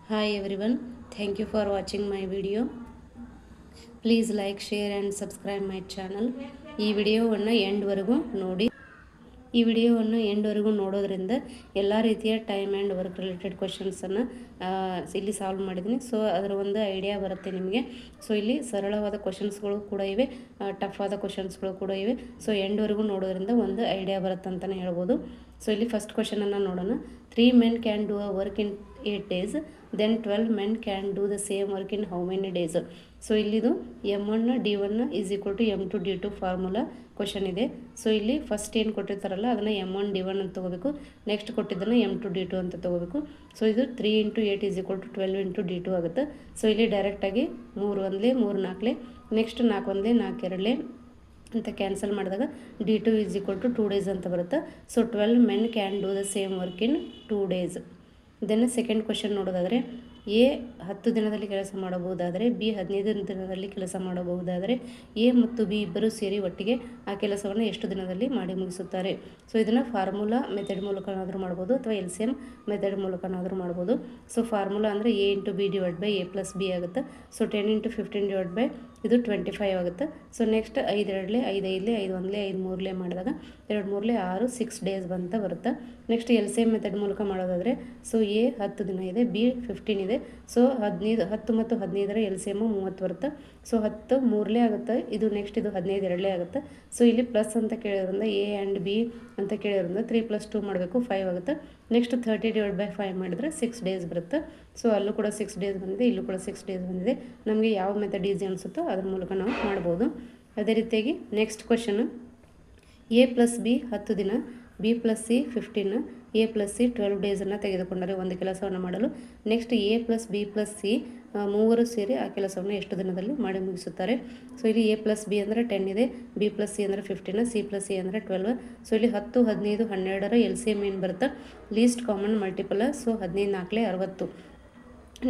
Hi everyone, thank you for watching my video. Please like, share and subscribe my channel. ಈ ವಿಡಿಯೋವನ್ನು ಎಂಡ್ವರೆಗೂ ನೋಡಿ. ಈ ವಿಡಿಯೋವನ್ನು ಎಂಡ್ವರೆಗೂ ನೋಡೋದ್ರಿಂದ ಎಲ್ಲ ರೀತಿಯ ಟೈಮ್ ಆ್ಯಂಡ್ ವರ್ಕ್ ರಿಲೇಟೆಡ್ ಕ್ವಶನ್ಸನ್ನು ಇಲ್ಲಿ ಸಾಲ್ವ್ ಮಾಡಿದ್ದೀನಿ. ಸೊ ಅದರ ಒಂದು ಐಡಿಯಾ ಬರುತ್ತೆ ನಿಮಗೆ. ಸೊ ಇಲ್ಲಿ ಸರಳವಾದ ಕ್ವಶನ್ಸ್ಗಳು ಕೂಡ ಇವೆ, ಟಫ್ ಆದ ಕ್ವಶನ್ಸ್ಗಳು ಕೂಡ ಇವೆ. ಸೊ ಎಂಡ್ವರೆಗೂ ನೋಡೋದ್ರಿಂದ ಒಂದು ಐಡಿಯಾ ಬರುತ್ತೆ ಅಂತಲೇ ಹೇಳ್ಬೋದು. ಸೊ ಇಲ್ಲಿ ಫಸ್ಟ್ ಕ್ವಶನನ್ನು ನೋಡೋಣ. 3 men can do a work in 8 days, then 12 men can do the same work in how many days? So ಇಲ್ಲಿದು M1 D1 is equal to M2 D2 formula question ಇದೆ. So ಇಲ್ಲಿ first ಏನು ಕೊಟ್ಟಿರ್ತಾರಲ್ಲ ಅದನ್ನು M1 D1 ಅಂತ ತೊಗೋಬೇಕು. Next ಕೊಟ್ಟಿದ್ದನ್ನು M2 D2 ಅಂತ ತೊಗೋಬೇಕು. ಸೊ ಇದು 3 × 8 ಈಸ್ ಈಕ್ವಲ್ ಟು 12 × D2 ಆಗುತ್ತೆ. ಸೊ ಇಲ್ಲಿ ಡೈರೆಕ್ಟಾಗಿ 3 1 3 4 ನೆಕ್ಸ್ಟ್ 4 1 4 2 ಅಂತ ಕ್ಯಾನ್ಸಲ್ ಮಾಡಿದಾಗ D2 is equal to 2 days ಅಂತ ಬರುತ್ತೆ. So 12 men can do the same work in 2 days. Then second question ನೋಡೋದಾದರೆ ಎ 10 ದಿನದಲ್ಲಿ ಕೆಲಸ ಮಾಡಬಹುದಾದರೆ ಬಿ 15 ದಿನದಲ್ಲಿ ಕೆಲಸ ಮಾಡಬಹುದಾದರೆ ಎ ಮತ್ತು ಬಿ ಇಬ್ಬರೂ ಸೇರಿ ಒಟ್ಟಿಗೆ ಆ ಕೆಲಸವನ್ನು ಎಷ್ಟು ದಿನದಲ್ಲಿ ಮಾಡಿ ಮುಗಿಸುತ್ತಾರೆ? ಸೊ ಇದನ್ನು ಫಾರ್ಮುಲಾ ಮೆಥಡ್ ಮೂಲಕನಾದರೂ ಮಾಡ್ಬೋದು ಅಥವಾ LCM ಮೆಥಡ್ ಮೂಲಕನಾದರೂ ಮಾಡ್ಬೋದು. ಸೊ ಫಾರ್ಮುಲಾ ಅಂದರೆ A × B / A + B ಆಗುತ್ತೆ. ಸೊ 10 × 15 ಇದು 25 ಆಗುತ್ತೆ. ಸೊ ನೆಕ್ಸ್ಟ್ 5 2 5 5 5 1 5 3 ಮಾಡಿದಾಗ 2 3 6 6 ಡೇಸ್ ಅಂತ ಬರುತ್ತೆ. ನೆಕ್ಸ್ಟ್ LCM ಮೆಥಡ್ ಮೂಲಕ ಮಾಡೋದಾದರೆ ಸೊ A 10 ದಿನ ಇದೆ, B 15 ಇದೆ. ಸೊ 10 ಮತ್ತು 15ರ LCM 30 ಬರುತ್ತೆ. ಸೊ 10 3 ಆಗುತ್ತೆ, ಇದು ನೆಕ್ಸ್ಟ್ ಇದು 15 2 ಆಗುತ್ತೆ. ಸೊ ಇಲ್ಲಿ ಪ್ಲಸ್ ಅಂತ ಕೇಳಿದ್ರಿಂದ A ಆ್ಯಂಡ್ B ಅಂತ ಕೇಳಿದ್ರಿಂದ 3 + 2 ಮಾಡಬೇಕು, 5 ಆಗುತ್ತೆ. ನೆಕ್ಸ್ಟ್ 30 / 5 ಮಾಡಿದರೆ 6 ಡೇಸ್ ಬರುತ್ತೆ. ಸೊ ಅಲ್ಲೂ ಕೂಡ 6 ಡೇಸ್ ಬಂದಿದೆ, ಇಲ್ಲೂ ಕೂಡ 6 ಡೇಸ್ ಬಂದಿದೆ. ನಮಗೆ ಯಾವ ಮೆಥಡ್ ಈಸಿ ಅನಿಸುತ್ತೋ ಅದ್ರ ಮೂಲಕ ನಾವು ಮಾಡ್ಬೋದು. ಅದೇ ರೀತಿಯಾಗಿ ನೆಕ್ಸ್ಟ್ ಕ್ವಶನ್ A + B 10 ದಿನ, B + C 15, A + C 12 ಡೇಸನ್ನು ತೆಗೆದುಕೊಂಡರೆ ಒಂದು ಕೆಲಸವನ್ನು ಮಾಡಲು ನೆಕ್ಸ್ಟ್ A + B + C ಮೂವರು ಸೇರಿ ಆ ಕೆಲಸವನ್ನು ಎಷ್ಟು ದಿನದಲ್ಲಿ ಮಾಡಿ ಮುಗಿಸುತ್ತಾರೆ? ಸೊ ಇಲ್ಲಿ A + B ಅಂದರೆ 10 ಇದೆ, B + C ಅಂದರೆ 15, C + C ಅಂದರೆ 12. ಸೊ ಇಲ್ಲಿ 10 15 12ರ LCM ಏನು ಬರುತ್ತೆ? Least common multiple. So 15 4 60.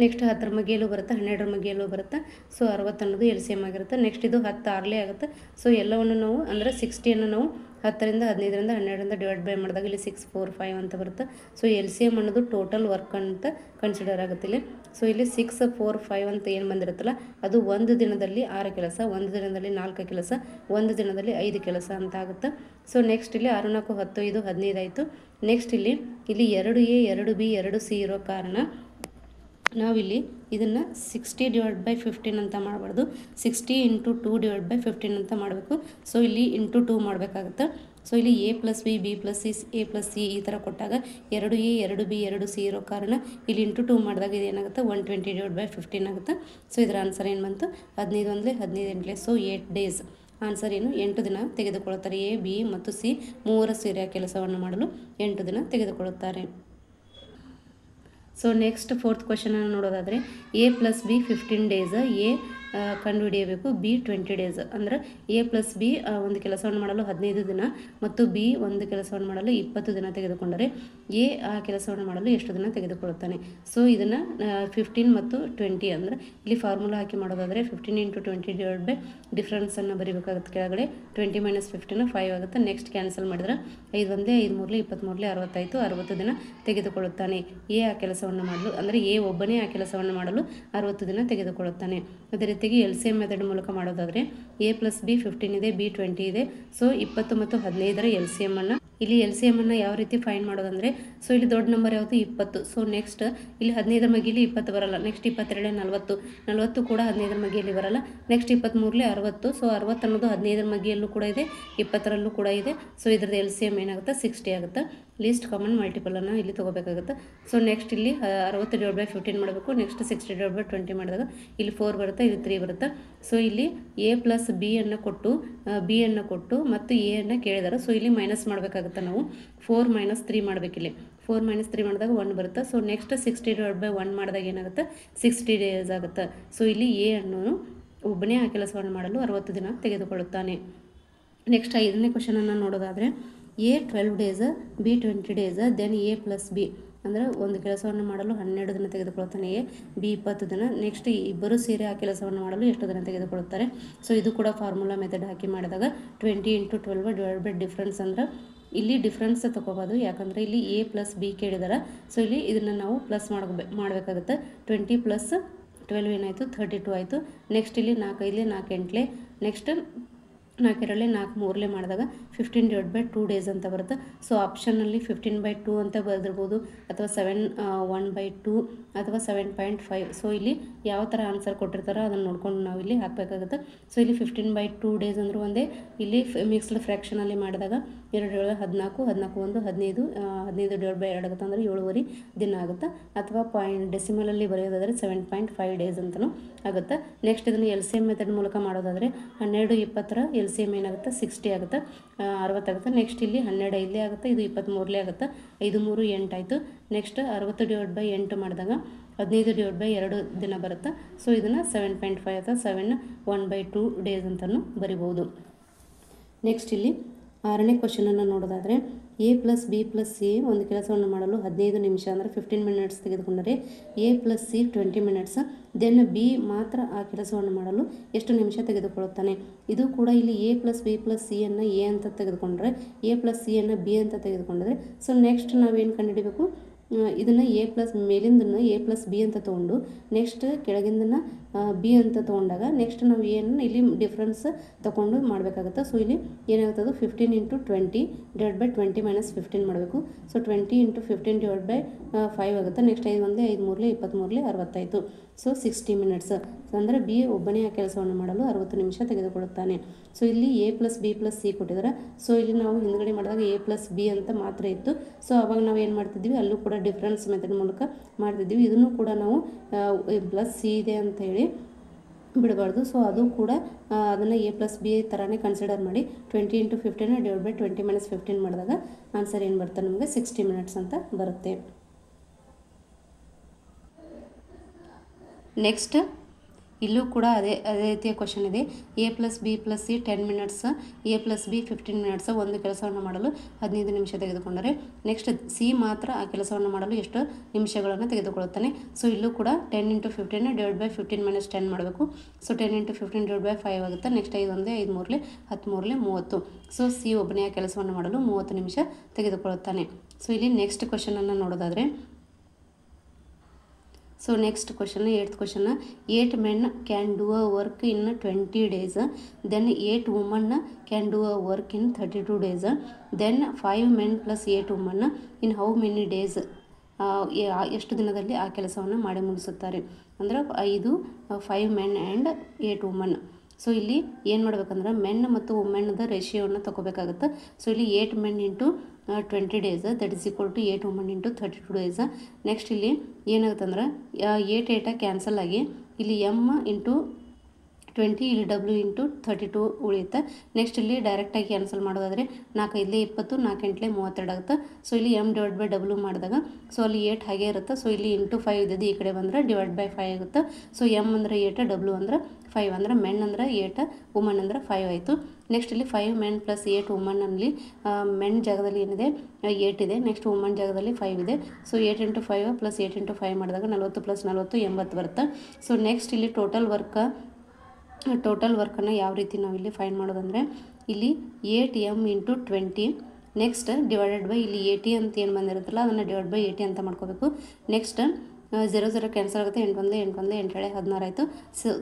Next 10ರ ಮಗ್ಗೆಯಲ್ಲೂ ಬರುತ್ತೆ, 12ರ ಮಗ್ಗೆಯಲ್ಲೂ ಬರುತ್ತೆ. ಸೊ 60 ಅನ್ನೋದು LCM ಆಗಿರುತ್ತೆ. ನೆಕ್ಸ್ಟ್ ಇದು 10 6 ಆಗುತ್ತೆ. ಸೊ ಎಲ್ಲವನ್ನು ನಾವು ಅಂದರೆ 60 ನಾವು 10ರಿಂದ 15ರಿಂದ 12ರಿಂದ ಡಿವೈಡ್ ಬೈ ಮಾಡಿದಾಗ ಇಲ್ಲಿ 6 4 5 ಅಂತ ಬರುತ್ತೆ. ಸೊ LCM ಅನ್ನೋದು ಟೋಟಲ್ ವರ್ಕ್ ಅಂತ ಕನ್ಸಿಡರ್ ಆಗುತ್ತೆ ಇಲ್ಲಿ. ಸೊ ಇಲ್ಲಿ 6 4 5 ಅಂತ ಏನು ಬಂದಿರುತ್ತಲ್ಲ ಅದು ಒಂದು ದಿನದಲ್ಲಿ 6 ಕೆಲಸ, ಒಂದು ದಿನದಲ್ಲಿ 4 ಕೆಲಸ, ಒಂದು ದಿನದಲ್ಲಿ 5 ಕೆಲಸ ಅಂತ ಆಗುತ್ತೆ. ಸೊ ನೆಕ್ಸ್ಟ್ ಇಲ್ಲಿ 6 4 10 ಇದು 15 ಆಯಿತು. ನೆಕ್ಸ್ಟ್ ಇಲ್ಲಿ 2A 2B 2C ಇರೋ ಕಾರಣ ನಾವಿಲ್ಲಿ ಇದನ್ನು 60 / 15 ಅಂತ ಮಾಡಬಾರ್ದು, 60 × 2 / 15 ಅಂತ ಮಾಡಬೇಕು. ಸೊ ಇಲ್ಲಿ ಇಂಟು 2 ಮಾಡಬೇಕಾಗುತ್ತೆ. ಸೊ ಇಲ್ಲಿ A + B B + C A + C ಈ ಥರ ಕೊಟ್ಟಾಗ 2A 2B 2C ಇರೋ ಕಾರಣ ಇಲ್ಲಿ ಇಂಟು 2 ಮಾಡಿದಾಗ ಇದೇನಾಗುತ್ತೆ 120 / 15 ಆಗುತ್ತೆ. ಸೊ ಇದರ ಆನ್ಸರ್ ಏನು ಬಂತು? 15 1 15 ಸೊ 8 ಡೇಸ್. ಆನ್ಸರ್ ಏನು? 8 ದಿನ ತೆಗೆದುಕೊಳ್ಳುತ್ತಾರೆ. A B ಮತ್ತು C ಮೂವರ ಸೇರಿ ಆ ಕೆಲಸವನ್ನು ಮಾಡಲು 8 ದಿನ ತೆಗೆದುಕೊಳ್ಳುತ್ತಾರೆ. ಸೊ ನೆಕ್ಸ್ಟ್ ಫೋರ್ತ್ ಕ್ವಶನನ್ನು ನೋಡೋದಾದರೆ A + B 15 ಡೇಸ್, A ಕಂಡುಹಿಡಿಯಬೇಕು, B 20 ಡೇಸ್. ಅಂದರೆ A + B ಒಂದು ಕೆಲಸವನ್ನು ಮಾಡಲು 15 ದಿನ ಮತ್ತು B ಒಂದು ಕೆಲಸವನ್ನು ಮಾಡಲು 20 ದಿನ ತೆಗೆದುಕೊಂಡರೆ A ಆ ಕೆಲಸವನ್ನು ಮಾಡಲು ಎಷ್ಟು ದಿನ ತೆಗೆದುಕೊಳ್ಳುತ್ತಾನೆ? ಸೊ ಇದನ್ನು 15 ಮತ್ತು 20 ಅಂದರೆ ಇಲ್ಲಿ ಫಾರ್ಮುಲಾ ಹಾಕಿ ಮಾಡೋದಾದರೆ 15 × 20 / ಡಿಫ್ರೆನ್ಸನ್ನು ಬರೀಬೇಕಾಗುತ್ತೆ. ಕೆಳಗಡೆ 20 - 15 5 ಆಗುತ್ತೆ. ನೆಕ್ಸ್ಟ್ ಕ್ಯಾನ್ಸಲ್ ಮಾಡಿದ್ರೆ 5 1 5 3 23 60 ಆಯಿತು. 60 ದಿನ ತೆಗೆದುಕೊಳ್ಳುತ್ತಾನೆ A ಆ ಕೆಲಸವನ್ನು ಮಾಡಲು. ಅಂದರೆ A ಒಬ್ಬನೇ ಆ ಕೆಲಸವನ್ನು ಮಾಡಲು 60 ದಿನ ತೆಗೆದುಕೊಳ್ಳುತ್ತಾನೆ. ಅದೇ ರೀತಿಯಾಗಿ LCM ಮೆಥಡ್ ಮೂಲಕ ಮಾಡೋದಾದರೆ A + B 15 ಇದೆ, B 20 ಇದೆ. ಸೊ 20 ಮತ್ತು 15ರ LCM ಅನ್ನು ಇಲ್ಲಿ LCM ಅನ್ನು ಯಾವ ರೀತಿ ಫೈಂಡ್ ಮಾಡೋದಂದರೆ ಸೊ ಇಲ್ಲಿ ದೊಡ್ಡ ನಂಬರ್ ಯಾವುದು? 20. ಸೊ ನೆಕ್ಸ್ಟ್ ಇಲ್ಲಿ 15ರ ಮಗ್ಗಿಯಲ್ಲಿ 20 ಬರಲ್ಲ. ನೆಕ್ಸ್ಟ್ 22 40 40 ಕೂಡ 15ರ ಮಗ್ಗಿಯಲ್ಲಿ ಬರಲ್ಲ. ನೆಕ್ಸ್ಟ್ 23 60. ಸೊ 60 ಅನ್ನೋದು 15ರ ಮಗ್ಗಿಯಲ್ಲೂ ಕೂಡ ಇದೆ, 20ರಲ್ಲೂ ಕೂಡ ಇದೆ. ಸೊ ಇದ್ರದ್ದು LCM ಏನಾಗುತ್ತೆ? 60 ಆಗುತ್ತೆ. ಲೀಸ್ಟ್ ಕಾಮನ್ ಮಲ್ಟಿಪಲನ್ನು ಇಲ್ಲಿ ತೊಗೋಬೇಕಾಗುತ್ತೆ. ಸೊ ನೆಕ್ಸ್ಟ್ ಇಲ್ಲಿ 60 / 15 ಮಾಡಬೇಕು. ನೆಕ್ಸ್ಟ್ 60 / 20 ಮಾಡಿದಾಗ ಇಲ್ಲಿ 4 ಬರುತ್ತೆ, ಇಲ್ಲಿ 3 ಬರುತ್ತೆ. ಸೊ ಇಲ್ಲಿ A + B ಅನ್ನು ಕೊಟ್ಟು B ಅನ್ನು ಕೊಟ್ಟು ಮತ್ತು A ಅನ್ನು ಕೇಳಿದಾರೆ. ಸೊ ಇಲ್ಲಿ ಮೈನಸ್ ಮಾಡಬೇಕಾಗುತ್ತೆ. ನಾವು 4 - 3 ಮಾಡಬೇಕಿಲ್ಲಿ. 4 - 3 ಮಾಡಿದಾಗ 1 ಬರುತ್ತೆ. ಸೊ ನೆಕ್ಸ್ಟ್ 60 / 1 ಮಾಡಿದಾಗ ಏನಾಗುತ್ತೆ? 60 ಡೇಸ್ ಆಗುತ್ತೆ. ಸೊ ಇಲ್ಲಿ A ಅನ್ನೋನು ಒಬ್ಬನೇ ಆ ಕೆಲಸವನ್ನು ಮಾಡಲು 60 ದಿನ ತೆಗೆದುಕೊಳ್ಳುತ್ತಾನೆ. ನೆಕ್ಸ್ಟ್ 5ನೇ ಕ್ವಶನನ್ನು ನೋಡೋದಾದರೆ A 12 days, B 20 days, then A + B ಅಂದರೆ ಒಂದು ಕೆಲಸವನ್ನು ಮಾಡಲು 12 ದಿನ ತೆಗೆದುಕೊಳ್ಳುತ್ತಾನೆ A, B 20 ದಿನ. ನೆಕ್ಸ್ಟ್ ಇಬ್ಬರು ಸೇರಿ ಆ ಕೆಲಸವನ್ನು ಮಾಡಲು ಎಷ್ಟು ದಿನ ತೆಗೆದುಕೊಳ್ಳುತ್ತಾರೆ? ಸೊ ಇದು ಕೂಡ ಫಾರ್ಮುಲಾ ಮೆಥಡ್ ಹಾಕಿ ಮಾಡಿದಾಗ 20 × 12 / ಡಿಫ್ರೆನ್ಸ್ ಅಂದರೆ ಇಲ್ಲಿ ಡಿಫ್ರೆನ್ಸ್ ತೊಗೋಬೋದು, ಯಾಕಂದರೆ ಇಲ್ಲಿ ಎ ಪ್ಲಸ್ ಬಿ ಕೇಳಿದಾರೆ. ಸೊ ಇಲ್ಲಿ ಇದನ್ನು ನಾವು ಪ್ಲಸ್ ಮಾಡಬೇಕಾಗುತ್ತೆ. 20 ಪ್ಲಸ್ 12 ಏನಾಯಿತು 32 ಆಯಿತು. ನೆಕ್ಸ್ಟ್ ಇಲ್ಲಿ 4 5 4 8 ನೆಕ್ಸ್ಟ್ 4 2 4 3 ಮಾಡಿದಾಗ 15/2 ಡೇಸ್ ಅಂತ ಬರುತ್ತೆ. ಸೊ ಆಪ್ಷನಲ್ಲಿ 15/2 ಅಂತ ಬರೆದಿರ್ಬೋದು, ಅಥವಾ 7/1/2 ಅಥವಾ 7.5. ಸೊ ಇಲ್ಲಿ ಯಾವ ಥರ ಆನ್ಸರ್ ಕೊಟ್ಟಿರ್ತಾರೋ ಅದನ್ನು ನೋಡ್ಕೊಂಡು ನಾವು ಇಲ್ಲಿ ಹಾಕಬೇಕಾಗುತ್ತೆ. ಸೊ ಇಲ್ಲಿ 15/2 ಡೇಸ್ ಅಂದರೂ ಒಂದೇ. ಇಲ್ಲಿ ಮಿಕ್ಸ್ಡ್ ಫ್ರ್ಯಾಕ್ಷನಲ್ಲಿ ಮಾಡಿದಾಗ 2 7 14 14 1 15 15/2 ಆಗುತ್ತೆ, ಅಂದರೆ 7.5 ದಿನ ಆಗುತ್ತೆ. ಅಥವಾ ಡೆಸಿಮಲಲ್ಲಿ ಬರೆಯೋದಾದರೆ 7.5 ಡೇಸ್ ಅಂತಲೂ ಆಗುತ್ತೆ. ನೆಕ್ಸ್ಟ್ ಇದನ್ನು LCM ಮೆಥಡ್ ಮೂಲಕ ಮಾಡೋದಾದರೆ 12 20ರ LCM ಏನಾಗುತ್ತೆ 60 ಆಗುತ್ತೆ, 60 ಆಗುತ್ತೆ. ನೆಕ್ಸ್ಟ್ ಇಲ್ಲಿ 12 ಇಲ್ಲೇ ಆಗುತ್ತೆ, ಇದು 23 ಆಗುತ್ತೆ, 5 3 8 ಆಯಿತು. ನೆಕ್ಸ್ಟ್ 60/8 ಮಾಡಿದಾಗ 15/2 ದಿನ ಬರುತ್ತೆ. ಸೊ ಇದನ್ನು 7.5 ಅಥವಾ 7/1/2 ಡೇಸ್ ಅಂತಲೂ ಬರಿಬೋದು. ನೆಕ್ಸ್ಟ್ ಇಲ್ಲಿ 6ನೇ ಕ್ವಶನನ್ನು ನೋಡೋದಾದರೆ A plus B plus C ಒಂದು ಕೆಲಸವನ್ನು ಮಾಡಲು 15 ನಿಮಿಷ ಅಂದರೆ 15 ಮಿನಿಟ್ಸ್ ತೆಗೆದುಕೊಂಡರೆ A plus C 20 minutes, then B ಮಾತ್ರ ಆ ಕೆಲಸವನ್ನು ಮಾಡಲು ಎಷ್ಟು ನಿಮಿಷ ತೆಗೆದುಕೊಳ್ಳುತ್ತಾನೆ. ಇದು ಕೂಡ ಇಲ್ಲಿ ಎ ಪ್ಲಸ್ ಬಿ ಪ್ಲಸ್ ಸಿಯನ್ನು ಎ ಅಂತ ತೆಗೆದುಕೊಂಡ್ರೆ, ಎ ಪ್ಲಸ್ ಸಿಯನ್ನು ಬಿ ಅಂತ ತೆಗೆದುಕೊಂಡ್ರೆ, ಸೊ ನೆಕ್ಸ್ಟ್ ನಾವೇನು ಕಂಡುಹಿಡಿಬೇಕು, ಇದನ್ನು ಎ ಪ್ಲಸ್ ಮೇಲಿಂದನ್ನು ಎ ಪ್ಲಸ್ ಬಿ ಅಂತ ತೊಗೊಂಡು ನೆಕ್ಸ್ಟ್ ಕೆಳಗಿಂದನ್ನು ಬಿ ಅಂತ ತೊಗೊಂಡಾಗ ನೆಕ್ಸ್ಟ್ ನಾವು ಏನು ಇಲ್ಲಿ ಡಿಫ್ರೆನ್ಸ್ ತೊಗೊಂಡು ಮಾಡಬೇಕಾಗುತ್ತೆ. ಸೊ ಇಲ್ಲಿ ಏನಾಗುತ್ತದೆ 15 × 20 / 20 - 15 ಮಾಡಬೇಕು. ಸೊ 20 × 15 / 5 ಆಗುತ್ತೆ. ನೆಕ್ಸ್ಟ್ 5 1 5 3 23 60 ಆಯಿತು. ಸೊ 60 ಮಿನಿಟ್ಸ್ ಅಂದರೆ ಬಿ ಒಬ್ಬನೇ ಆ ಕೆಲಸವನ್ನು ಮಾಡಲು 60 ನಿಮಿಷ ತೆಗೆದುಕೊಳ್ಳುತ್ತಾನೆ. ಸೊ ಇಲ್ಲಿ A plus B plus C ಕೊಟ್ಟಿದ್ದಾರೆ. ಸೊ ಇಲ್ಲಿ ನಾವು ಹಿಂದ್ಗಡೆ ಮಾಡಿದಾಗ ಎ ಪ್ಲಸ್ ಬಿ ಅಂತ ಮಾತ್ರ ಇತ್ತು. ಸೊ ಅವಾಗ ನಾವು ಏನು ಮಾಡ್ತಿದ್ವಿ, ಅಲ್ಲೂ ಕೂಡ ಡಿಫ್ರೆನ್ಸ್ ಮೆಥಡ್ ಮೂಲಕ ಮಾಡ್ತಿದ್ವಿ. ಇದನ್ನು ಕೂಡ ನಾವು ಪ್ಲಸ್ ಸಿ ಇದೆ ಅಂತ ಹೇಳಿ ಬಿಡಬಾರ್ದು. ಸೊ ಅದು ಕೂಡ ಅದನ್ನು ಎ ಪ್ಲಸ್ ಬಿ ಥರನೇ ಕನ್ಸಿಡರ್ ಮಾಡಿ 20 × 15 / 20 - 15 ಮಾಡಿದಾಗ ಆನ್ಸರ್ ಏನು ಬರುತ್ತೆ ನಮಗೆ 60 ಮಿನಿಟ್ಸ್ ಅಂತ ಬರುತ್ತೆ. ನೆಕ್ಸ್ಟ್ ಇಲ್ಲೂ ಕೂಡ ಅದೇ ರೀತಿಯ ಕ್ವಶನ್ ಇದೆ. A plus B plus C 10 minutes, A plus B 15 minutes ಒಂದು ಕೆಲಸವನ್ನು ಮಾಡಲು 15 ನಿಮಿಷ ತೆಗೆದುಕೊಂಡರೆ ನೆಕ್ಸ್ಟ್ ಸಿ ಮಾತ್ರ ಆ ಕೆಲಸವನ್ನು ಮಾಡಲು ಎಷ್ಟು ನಿಮಿಷಗಳನ್ನು ತೆಗೆದುಕೊಳ್ಳುತ್ತಾನೆ. ಸೊ ಇಲ್ಲೂ ಕೂಡ 10 × 15 / 15 - 10 ಮಾಡಬೇಕು. ಸೊ 10 × 15 / 5 ಆಗುತ್ತೆ. ನೆಕ್ಸ್ಟ್ 5 1 5 3 13 30. ಸೊ ಸಿ ಒಬ್ಬನೇ ಆ ಕೆಲಸವನ್ನು ಮಾಡಲು 30 ನಿಮಿಷ ತೆಗೆದುಕೊಳ್ಳುತ್ತಾನೆ. ಸೊ ಇಲ್ಲಿ ನೆಕ್ಸ್ಟ್ ಕ್ವಶನನ್ನು ನೋಡೋದಾದರೆ, so next question 8th question, 8 men can do a work in 20 days, then 8 women can do a work in 32 days, then 5 men plus 8 women in how many days, ಎಷ್ಟು ದಿನದಲ್ಲಿ ಆ ಕೆಲಸವನ್ನು ಮಾಡಿ ಮುಗಿಸುತ್ತಾರೆ. ಅಂದರೆ 5 men ಆ್ಯಂಡ್ 8 women. ಸೊ ಇಲ್ಲಿ ಏನು ಮಾಡಬೇಕಂದ್ರೆ men ಮತ್ತು ವುಮೆನ್ದ ರೇಷಿಯೋವನ್ನು ತೊಗೋಬೇಕಾಗುತ್ತೆ. ಸೊ ಇಲ್ಲಿ 8 men × 20 days that is equal to 8 women × 32 days. Next ಇಲ್ಲಿ ಏನಾಗುತ್ತೆ ಅಂದ್ರೆ 8 8 ಕ್ಯಾನ್ಸಲ್ ಆಗಿ ಇಲ್ಲಿ m × 20 ಇಲ್ಲಿ W × 32 ಉಳಿಯುತ್ತೆ. ನೆಕ್ಸ್ಟ್ ಇಲ್ಲಿ ಡೈರೆಕ್ಟಾಗಿ ಕ್ಯಾನ್ಸಲ್ ಮಾಡೋದಾದರೆ 4 5 20 4 8 32 ಆಗುತ್ತೆ. ಸೊ ಇಲ್ಲಿ m/W ಮಾಡಿದಾಗ ಸೊ ಅಲ್ಲಿ 8 ಹಾಗೆ ಇರುತ್ತೆ. ಸೊ ಇಲ್ಲಿ × 5 ಇದ್ದದ್ದು ಈ ಕಡೆ ಬಂದರೆ /5 ಆಗುತ್ತೆ. ಸೊ m ಅಂದರೆ 8 W ಅಂದರೆ 5 ಅಂದರೆ ಮೆನ್ ಅಂದರೆ 8 ವುಮನ್ ಅಂದರೆ 5 ಆಯಿತು. ನೆಕ್ಸ್ಟ್ ಇಲ್ಲಿ 5 men plus 8 ವುಮನ್ನಲ್ಲಿ ಮೆನ್ ಜಾಗದಲ್ಲಿ ಏನಿದೆ 8 ಇದೆ, ನೆಕ್ಸ್ಟ್ ವುಮನ್ ಜಾಗದಲ್ಲಿ 5 ಇದೆ. ಸೊ 8 × 5 + 8 × 5 ಮಾಡಿದಾಗ 40 + 40 80 ಬರುತ್ತೆ. ಸೊ ನೆಕ್ಸ್ಟ್ ಇಲ್ಲಿ ಟೋಟಲ್ ವರ್ಕನ್ನು ಯಾವ ರೀತಿ ನಾವು ಇಲ್ಲಿ ಫೈಂಡ್ ಮಾಡೋದಂದರೆ ಇಲ್ಲಿ 8m × 20 ನೆಕ್ಸ್ಟ್ ಡಿವೈಡೆಡ್ ಬೈ ಇಲ್ಲಿ 80 ಅಂತ ಏನು ಬಂದಿರುತ್ತಲ್ಲ ಅದನ್ನು /80 ಅಂತ ಮಾಡ್ಕೋಬೇಕು. ನೆಕ್ಸ್ಟ್ 0 0 ಕ್ಯಾನ್ಸಲ್ ಆಗುತ್ತೆ, 8 1 8 1 8 7 16 ಆಯಿತು.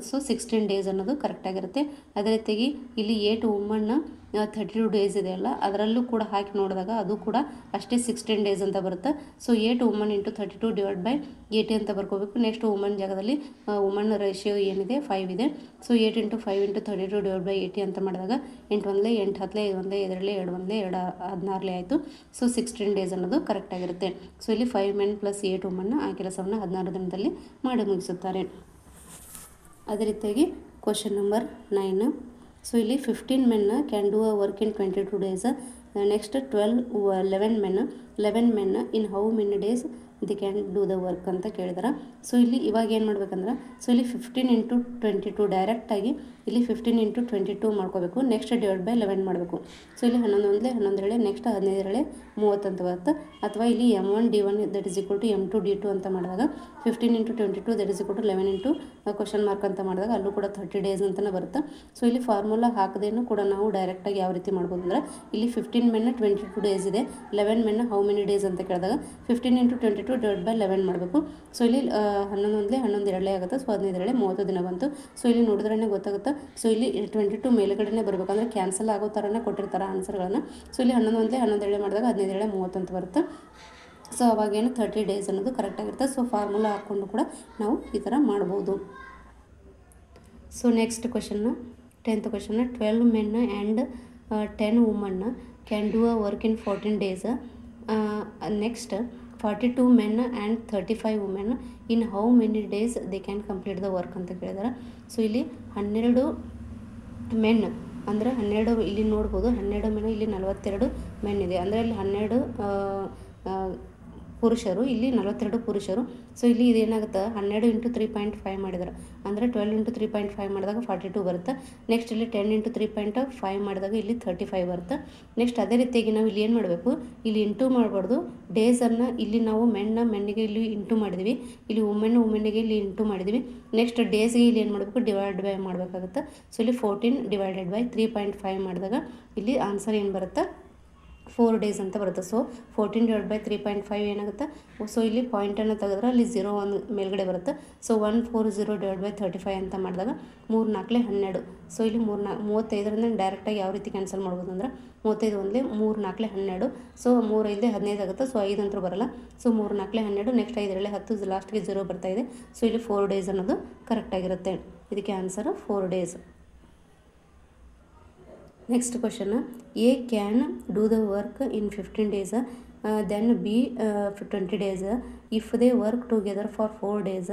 ಸೊ 16 ಡೇಸ್ ಅನ್ನೋದು ಕರೆಕ್ಟಾಗಿರುತ್ತೆ. ಅದೇ ರೀತಿಯಾಗಿ ಇಲ್ಲಿ 8 ವುಮನ್ನ 32 ಡೇಸ್ ಇದೆಯಲ್ಲ ಅದರಲ್ಲೂ ಕೂಡ ಹಾಕಿ ನೋಡಿದಾಗ ಅದು ಕೂಡ ಅಷ್ಟೇ 16 ಡೇಸ್ ಅಂತ ಬರುತ್ತೆ. ಸೊ 8 women × 32 / 80 ಅಂತ ಬರ್ಕೋಬೇಕು. ನೆಕ್ಸ್ಟ್ ವುಮನ್ ಜಾಗದಲ್ಲಿ ವುಮನ್ ರೇಷಿಯೋ ಏನಿದೆ 5 ಇದೆ. ಸೊ 8 × 5 × 32 / 80 ಅಂತ ಮಾಡಿದಾಗ 8 1 8 10 5 1 5 2 2 1 2 16 ಆಯಿತು. ಸೊ 16 ಡೇಸ್ ಅನ್ನೋದು ಕರೆಕ್ಟಾಗಿರುತ್ತೆ. ಸೊ ಇಲ್ಲಿ 5 men plus 8 women ಆ ಕೆಲಸವನ್ನು 16 ದಿನದಲ್ಲಿ ಮಾಡಿ ಮುಗಿಸುತ್ತಾರೆ. ಅದೇ ರೀತಿಯಾಗಿ ಕ್ವಶನ್ ನಂಬರ್ 9. ಸೊ ಇಲ್ಲಿ 15 men can do a work in 22 days. Next 11 men in how many days, the can do the work ಅಂತ ಕೇಳಿದಾರೆ. ಸೊ ಇಲ್ಲಿ ಇವಾಗ ಏನು ಮಾಡ್ಬೇಕಂದ್ರೆ, ಸೊ ಇಲ್ಲಿ 15 × 22 ಡೈರೆಕ್ಟಾಗಿ ಇಲ್ಲಿ 15 × 22 ಮಾಡ್ಕೋಬೇಕು. ನೆಕ್ಸ್ಟ್ /11 ಮಾಡಬೇಕು. ಸೊ ಇಲ್ಲಿ 11 × 11 ನೆಕ್ಸ್ಟ್ 15 × 30 ಅಂತ ಬರುತ್ತೆ. ಅಥವಾ ಇಲ್ಲಿ m1 d1 that is equal to m2 d2 ಅಂತ ಮಾಡಿದಾಗ 15 × 22 that is equal to 11 × question mark ಅಂತ ಮಾಡಿದಾಗ ಅಲ್ಲೂ ಕೂಡ 30 ಡೇಸ್ ಅಂತಲೇ ಬರುತ್ತೆ. ಸೊ ಇಲ್ಲಿ ಫಾರ್ಮುಲಾ ಹಾಕದೇನು ಕೂಡ ನಾವು ಡೈರೆಕ್ಟಾಗಿ ಯಾವ ರೀತಿ ಮಾಡ್ಬೋದು ಅಂದರೆ, ಇಲ್ಲಿ 15 men 22 ಡೇಸ್ ಇದೆ, 11 men ಹೌ ಮೆನಿ ಡೇಸ್ ಅಂತ ಕೇಳಿದಾಗ 15 × 22 /11 ಮಾಡಬೇಕು. ಸೊ ಇಲ್ಲಿ 11 × 11 2 ಆಗುತ್ತೆ. ಸೊ 15 × 30 ದಿನ ಬಂತು. ಸೊ ಇಲ್ಲಿ ನೋಡಿದ್ರೇ ಗೊತ್ತಾಗುತ್ತೆ. ಸೊ ಇಲ್ಲಿ 22 ಮೇಲ್ಗಡೆನೇ ಬರಬೇಕಂದ್ರೆ ಕ್ಯಾನ್ಸಲ್ ಆಗೋ ಥರನೇ ಕೊಟ್ಟಿರ್ತಾರೆ ಆನ್ಸರ್ಗಳನ್ನು. ಸೊ ಇಲ್ಲಿ 11 × 11 ಮಾಡಿದಾಗ 15 × 30 ಅಂತ ಬರುತ್ತೆ. ಸೊ ಅವಾಗೇನು 30 ಡೇಸ್ ಅನ್ನೋದು ಕರೆಕ್ಟಾಗಿರುತ್ತೆ. ಸೊ ಫಾರ್ಮುಲಾ ಹಾಕ್ಕೊಂಡು ಕೂಡ ನಾವು ಈ ಥರ ಮಾಡ್ಬೋದು. So next question 10th question, 12 men and 10 women can do a work in 14 days. Next 42 men and 35 women in how many days they can complete the work ಅಂತ ಕೇಳಿದಾರೆ. So ಇಲ್ಲಿ 12 men ಅಂದರೆ 12 ಇಲ್ಲಿ ನೋಡ್ಬೋದು, 12 men ಇಲ್ಲಿ 42 men ಇದೆ. ಅಂದರೆ ಇಲ್ಲಿ 12 ಪುರುಷರು, ಇಲ್ಲಿ 42 ಪುರುಷರು. ಸೊ ಇಲ್ಲಿ ಇದೇನಾಗುತ್ತೆ, 12 × 3.5 ಮಾಡಿದ್ದಾರೆ ಅಂದರೆ 12 × 3.5 ಮಾಡಿದಾಗ 42 ಬರುತ್ತೆ. ನೆಕ್ಸ್ಟ್ ಇಲ್ಲಿ 10 × 3.5 ಮಾಡಿದಾಗ ಇಲ್ಲಿ 35 ಬರುತ್ತೆ. ನೆಕ್ಸ್ಟ್ ಅದೇ ರೀತಿಯಾಗಿ ನಾವು ಇಲ್ಲಿ ಏನು ಮಾಡಬೇಕು, ಇಲ್ಲಿ ಇಂಟು ಮಾಡಬಾರ್ದು. ಡೇಸನ್ನು ಇಲ್ಲಿ ನಾವು ಮೆನ್ನಿಗೆ ಇಲ್ಲಿ ಇಂಟು ಮಾಡಿದ್ವಿ, ಇಲ್ಲಿ ವುಮೆನ್ನಿಗೆ ಇಲ್ಲಿ ಇಂಟು ಮಾಡಿದ್ವಿ. ನೆಕ್ಸ್ಟ್ ಡೇಸ್ಗೆ ಇಲ್ಲಿ ಏನು ಮಾಡಬೇಕು, ಡಿವೈಡ್ ಬೈ ಮಾಡಬೇಕಾಗುತ್ತೆ. ಸೊ ಇಲ್ಲಿ 14 / 3.5 ಮಾಡಿದಾಗ ಇಲ್ಲಿ ಆನ್ಸರ್ ಏನು ಬರುತ್ತೆ, 4 ಡೇಸ್ ಅಂತ ಬರುತ್ತೆ. ಸೊ 14 / 3.5 ಏನಾಗುತ್ತೆ, ಸೊ ಇಲ್ಲಿ ಪಾಯಿಂಟನ್ನು ತೆಗೆದ್ರೆ ಅಲ್ಲಿ 0 1 ಮೇಲ್ಗಡೆ ಬರುತ್ತೆ. ಸೊ 140 / 35 ಅಂತ ಮಾಡಿದಾಗ 3 × 4 = 12. ಸೊ ಇಲ್ಲಿ 35ರಿಂದ ಡೈರೆಕ್ಟಾಗಿ ಯಾವ ರೀತಿ ಕ್ಯಾನ್ಸಲ್ ಮಾಡ್ಬೋದು ಅಂದರೆ, 35 1 3 × 4 = 12. ಸೊ 3 5 15 ಆಗುತ್ತೆ. ಸೊ 5 ಅಂತೂ ಬರಲ್ಲ. ಸೊ 3 × 4 = 12. ನೆಕ್ಸ್ಟ್ 5 × 10 ಲಾಸ್ಟ್ಗೆ 0 ಬರ್ತಾ ಇದೆ. ಸೊ ಇಲ್ಲಿ 4 ಡೇಸ್ ಅನ್ನೋದು ಕರೆಕ್ಟಾಗಿರುತ್ತೆ. ಇದಕ್ಕೆ answer 4 days. Next question, A can do the work in 15 days then B 20 days. If they work together for 4 days